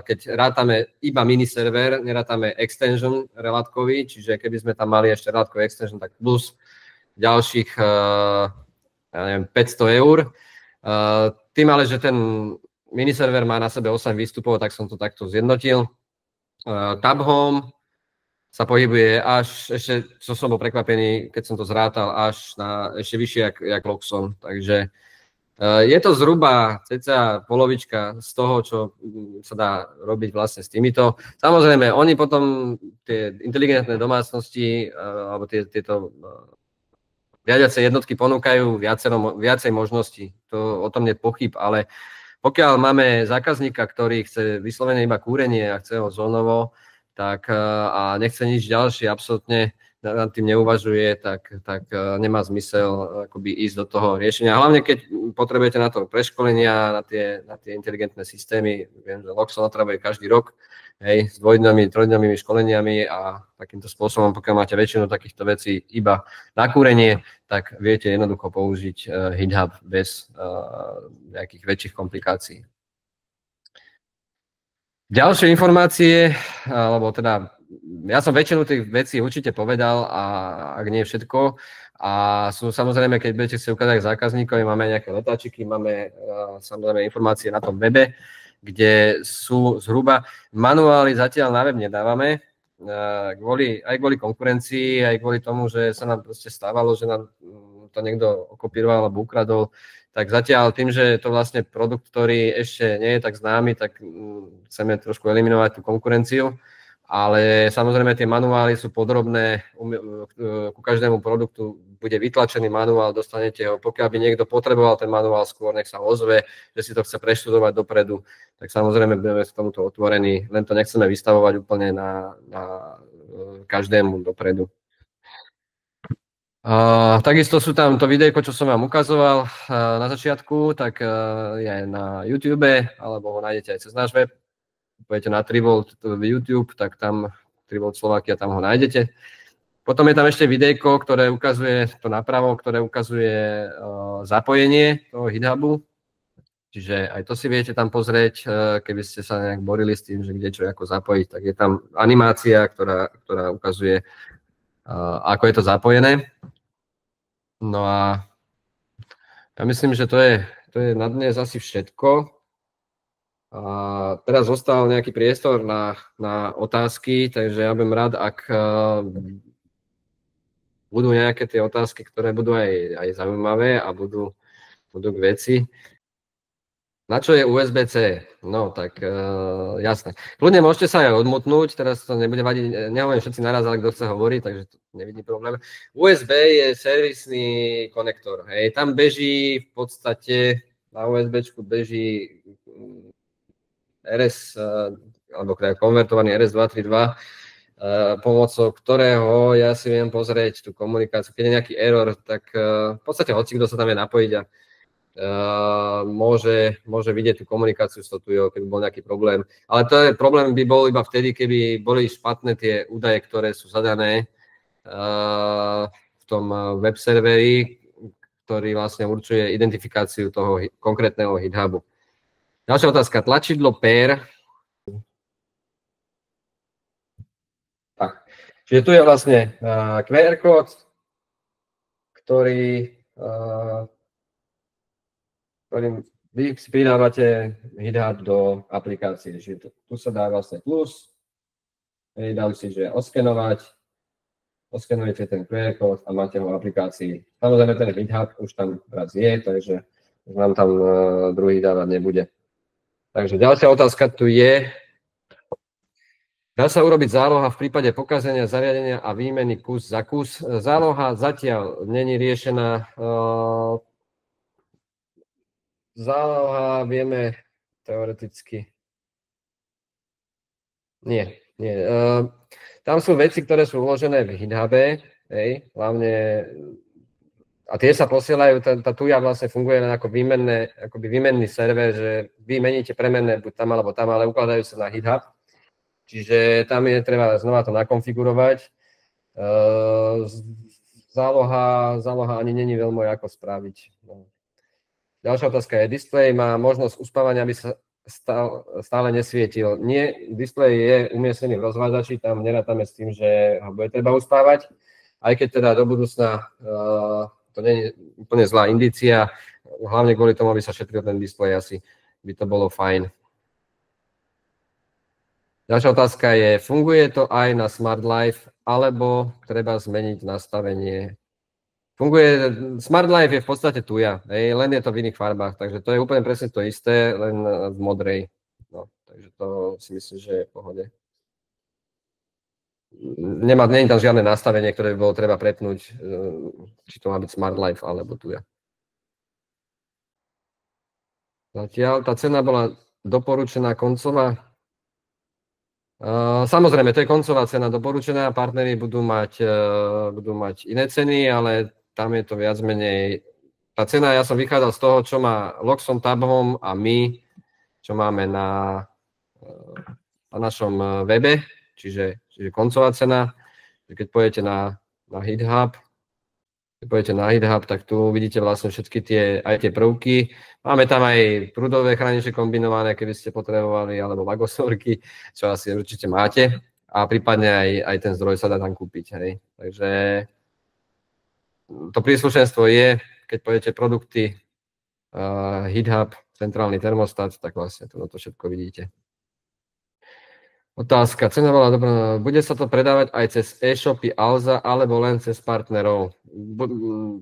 Speaker 2: keď rátame iba miniserver, nerátame extension relátkový, čiže keby sme tam mali ešte relátkový extension, tak plus ďalších 500 €. Tým ale, že ten miniserver má na sebe 8 výstupov, tak som to takto zjednotil. Tab Home sa pohybuje až, ešte čo som bol prekvapený, keď som to zrátal, až na ešte vyššie jak Loxon. Takže je to zhruba cca polovička z toho, čo sa dá robiť vlastne s týmito. Samozrejme, oni potom tie inteligentné domácnosti alebo tieto riadiace jednotky ponúkajú viacej možností. O tom nie je pochyb, ale pokiaľ máme zákazníka, ktorý chce vyslovene iba kúrenie a chce ho zónovo, tak a nechce nič ďalšie, absolútne nad tým neuvažuje, tak nemá zmysel akoby ísť do toho riešenia. Hlavne keď potrebujete na to preškolenia, na tie inteligentné systémy. Viem, že Loxon otravuje každý rok, hej, s dvojdňovými, trojdňovými školeniami a takýmto spôsobom, pokiaľ máte väčšinu takýchto vecí iba na kúrenie, tak viete jednoducho použiť HeatHub bez nejakých väčších komplikácií. Ďalšie informácie, alebo teda ja som väčšinu tých vecí určite povedal, a ak nie všetko. A sú samozrejme, keď budete si ukázať zákazníkovi, máme nejaké letáčiky, máme samozrejme informácie na tom webe, kde sú zhruba manuály zatiaľ na web nedávame, aj kvôli konkurencii, aj kvôli tomu, že sa nám proste stávalo, že nám to niekto okopíroval alebo ukradol. Tak zatiaľ tým, že je to vlastne produkt, ktorý ešte nie je tak známy, tak chceme trošku eliminovať tú konkurenciu. Ale samozrejme tie manuály sú podrobné, ku každému produktu bude vytlačený manuál, dostanete ho. Pokiaľ by niekto potreboval ten manuál skôr, nech sa ozve, že si to chce preštudovať dopredu, tak samozrejme budeme k tomuto otvorení, len to nechceme vystavovať úplne na každému dopredu. Takisto sú tam to videjko, čo som vám ukazoval na začiatku, tak je na YouTube, alebo ho nájdete aj cez náš web. Pôjdete na Trivolt YouTube, tak tam Trivolt Slovakia, tam ho nájdete. Potom je tam ešte videjko, ktoré ukazuje to napravo, ktoré ukazuje zapojenie toho HeatHubu. Čiže aj to si viete tam pozrieť, keby ste sa nejak borili s tým, že kde čo ako zapojiť, tak je tam animácia, ktorá ukazuje, ako je to zapojené. No a ja myslím, že to je na dnes asi všetko. A teraz zostal nejaký priestor na otázky, takže ja budem rád, ak budú nejaké tie otázky, ktoré budú aj zaujímavé a budú k veci. Na čo je USB-C? No, tak jasné. Kľudne môžete sa aj odmutnúť, teraz to nebude vadiť, nehovorím všetci naraz, ale kto chce hovoriť, takže to nevidí problém. USB je servisný konektor, hej, tam beží v podstate, na USB-čku beží RS, alebo konvertovaný RS-232, pomocou ktorého ja si viem pozrieť tú komunikáciu. Keď je nejaký error, tak v podstate hocikto sa tam vie napojiť a môže vidieť tú komunikáciu s touto, keby bol nejaký problém. Ale problém by bol iba vtedy, keby boli špatné tie údaje, ktoré sú zadané v tom web serveri, ktorý vlastne určuje identifikáciu toho konkrétneho HeatHubu. Ďalšia otázka. Tlačidlo PER. Tak. Čiže tu je vlastne QR kód, ktorým vy si pridávate GitHub do aplikácie, že tu sa dá vlastne plus, dám si, že oskenujete ten QR kód a máte ho v aplikácii. Samozrejme ten GitHub už tam raz je, takže už nám tam druhý dávať nebude. Takže ďalšia otázka tu je, dá sa urobiť záloha v prípade pokazenia zariadenia a výmeny kus za kus? Záloha zatiaľ není riešená. Záloha vieme teoreticky. Nie. Tam sú veci, ktoré sú uložené v GitHube, hlavne, a tie sa posielajú, tá tuja vlastne funguje ako výmenný server, že vy meníte premenné buď tam, alebo tam, ale ukladajú sa na GitHub. Čiže tam je treba znova to nakonfigurovať. Záloha ani není veľmi ako spraviť. Ďalšia otázka je, displej má možnosť uspávania, aby sa stále nesvietil. Nie, displej je umiestnený v rozvádzači, tam nerátame s tým, že ho bude treba uspávať, aj keď teda do budúcna to nie je úplne zlá indícia, hlavne kvôli tomu, aby sa šetril ten displej, asi by to bolo fajn. Ďalšia otázka je, funguje to aj na Smart Life, alebo treba zmeniť nastavenie? Smart Life je v podstate tuja, len je to v iných farbách, takže to je úplne presne to isté, len v modrej. No, takže to si myslím, že je v pohode. Nie je tam žiadne nastavenie, ktoré by bolo treba prepnúť, či to má byť Smart Life alebo tuja. Zatiaľ tá cena bola doporučená koncová. Samozrejme, to je koncová cena doporučená, partneri budú mať iné ceny, ale tam je to viac menej, tá cena, ja som vychádzal z toho, čo má Loxon, Tabhome a my, čo máme na našom webe, čiže koncová cena, keď pôjdete na GitHub, tak tu vidíte vlastne všetky aj tie prvky. Máme tam aj prúdové chrániče kombinované, keby ste potrebovali, alebo vagosorky, čo asi určite máte. A prípadne aj ten zdroj sa dá tam kúpiť. Hej. Takže to príslušenstvo je, keď pôjdete produkty GitHub, centrálny termostat, tak vlastne to všetko vidíte. Otázka, cena bola dobrá. Bude sa to predávať aj cez e-shopy Alza, alebo len cez partnerov?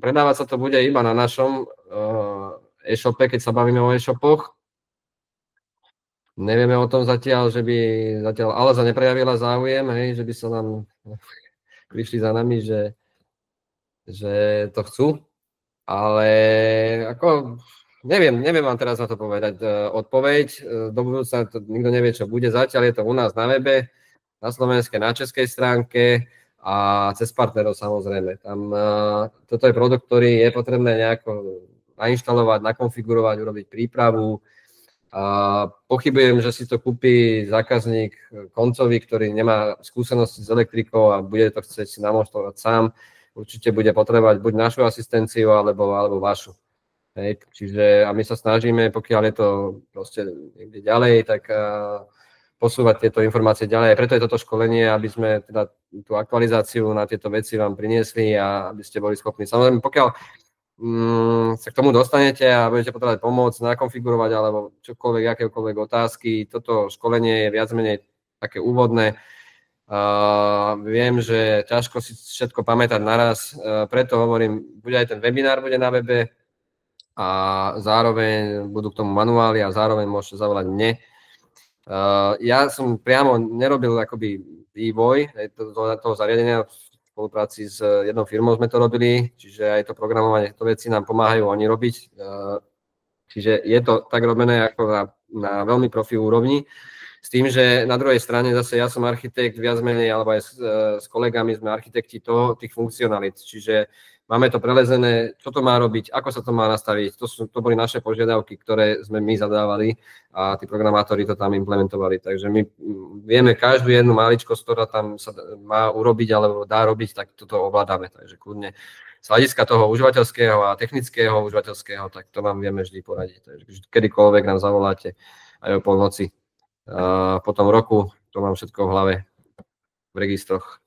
Speaker 2: Predávať sa to bude iba na našom e-shope, keď sa bavíme o e-shopoch. Nevieme o tom zatiaľ, že by zatiaľ Alza neprejavila záujem, hej, že by sa nám prišli za nami, že to chcú. Ale ako... Neviem vám teraz na to povedať odpoveď. Do budúcna to nikto nevie, čo bude. Zatiaľ je to u nás na webe, na slovenskej, na českej stránke a cez partnerov samozrejme. Tam, toto je produkt, ktorý je potrebné nejako nainštalovať, nakonfigurovať, urobiť prípravu. Pochybujem, že si to kúpi zákazník koncový, ktorý nemá skúsenosti s elektrikou a bude to chcieť si namonštrovať sám. Určite bude potrebovať buď našu asistenciu, alebo vašu. Hej, čiže a my sa snažíme, pokiaľ je to proste niekde ďalej, tak posúvať tieto informácie ďalej. Preto je toto školenie, aby sme teda tú aktualizáciu na tieto veci vám priniesli a aby ste boli schopní. Samozrejme, pokiaľ sa k tomu dostanete a budete potrebovať pomoc, nakonfigurovať alebo čokoľvek, akékoľvek otázky, toto školenie je viac menej také úvodné. Viem, že ťažko si všetko pamätať naraz, preto hovorím, bude aj ten webinár bude na webe, a zároveň budú k tomu manuály a zároveň môžete zavolať mne. Ja som priamo nerobil akoby vývoj toho zariadenia, v spolupráci s jednou firmou sme to robili, čiže aj to programovanie, to veci nám pomáhajú oni robiť. Čiže je to tak robené ako na veľmi profi úrovni. S tým, že na druhej strane zase ja som architekt viac menej, alebo aj s kolegami sme architekti tých funkcionalít. Čiže máme to prelezené, čo to má robiť, ako sa to má nastaviť. To boli naše požiadavky, ktoré sme my zadávali a tí programátori to tam implementovali. Takže my vieme každú jednu maličkosť, ktorá tam sa má urobiť alebo dá robiť, tak toto ovládame. Takže kľudne z hľadiska toho užívateľského a technického užívateľského, tak to vám vieme vždy poradiť. Takže kedykoľvek nám zavoláte aj o polnoci. Po tom roku to mám všetko v hlave v registroch.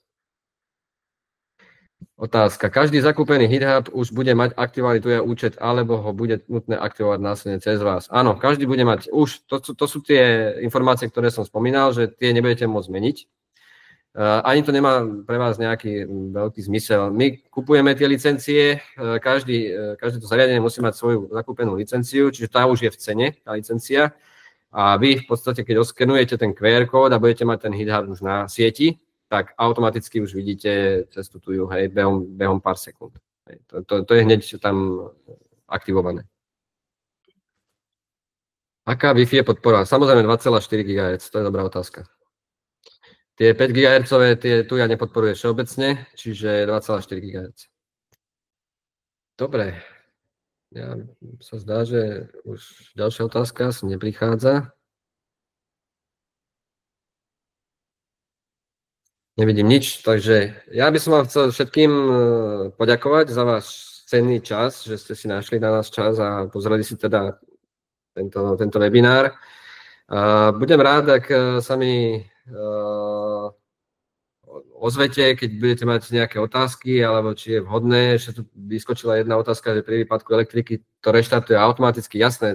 Speaker 2: Otázka. Každý zakúpený HitHub už bude mať aktivovaný tu je účet, alebo ho bude nutné aktivovať následne cez vás? Áno, každý bude mať už, to sú tie informácie, ktoré som spomínal, že tie nebudete môcť zmeniť. Ani to nemá pre vás nejaký veľký zmysel. My kupujeme tie licencie, každé to zariadenie musí mať svoju zakúpenú licenciu, čiže tá už je v cene, tá licencia. A vy v podstate, keď oskenujete ten QR kód a budete mať ten HitHub už na sieti, tak automaticky už vidíte cestu tu, hej, behom pár sekúnd. To je hneď tam aktivované. Aká Wi-Fi je podpora? Samozrejme 2,4 GHz, to je dobrá otázka. Tie 5 GHz tu ja nepodporuje všeobecne, čiže 2,4 GHz. Dobre. Ja sa zdá, že už ďalšia otázka si neprichádza. Nevidím nič, takže ja by som vám chcel všetkým poďakovať za váš cenný čas, že ste si našli na nás čas a pozreli si teda tento webinár. Budem rád, ak sa mi ozvete, keď budete mať nejaké otázky, alebo či je vhodné, že tu vyskočila jedna otázka, že pri výpadku elektriky to reštartuje automaticky, jasné,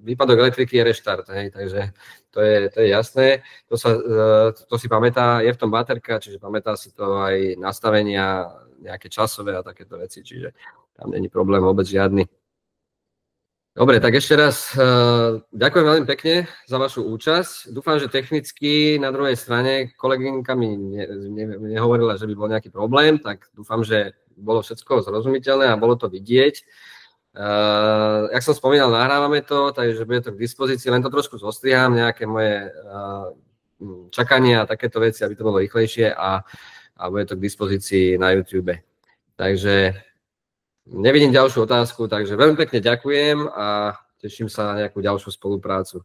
Speaker 2: výpadok elektriky je reštart, hej, takže to je jasné, to si pamätá, je v tom baterka, čiže pamätá si to aj nastavenia, nejaké časové a takéto veci, čiže tam není problém vôbec žiadny. Dobre, tak ešte raz ďakujem veľmi pekne za vašu účasť. Dúfam, že technicky na druhej strane kolegynka mi nehovorila, že by bol nejaký problém, tak dúfam, že bolo všetko zrozumiteľné a bolo to vidieť. Jak som spomínal, nahrávame to, takže bude to k dispozícii, len to trošku zostriham, nejaké moje čakania a takéto veci, aby to bolo rýchlejšie a bude to k dispozícii na YouTube. Takže nevidím ďalšiu otázku, takže veľmi pekne ďakujem a teším sa na nejakú ďalšiu spoluprácu.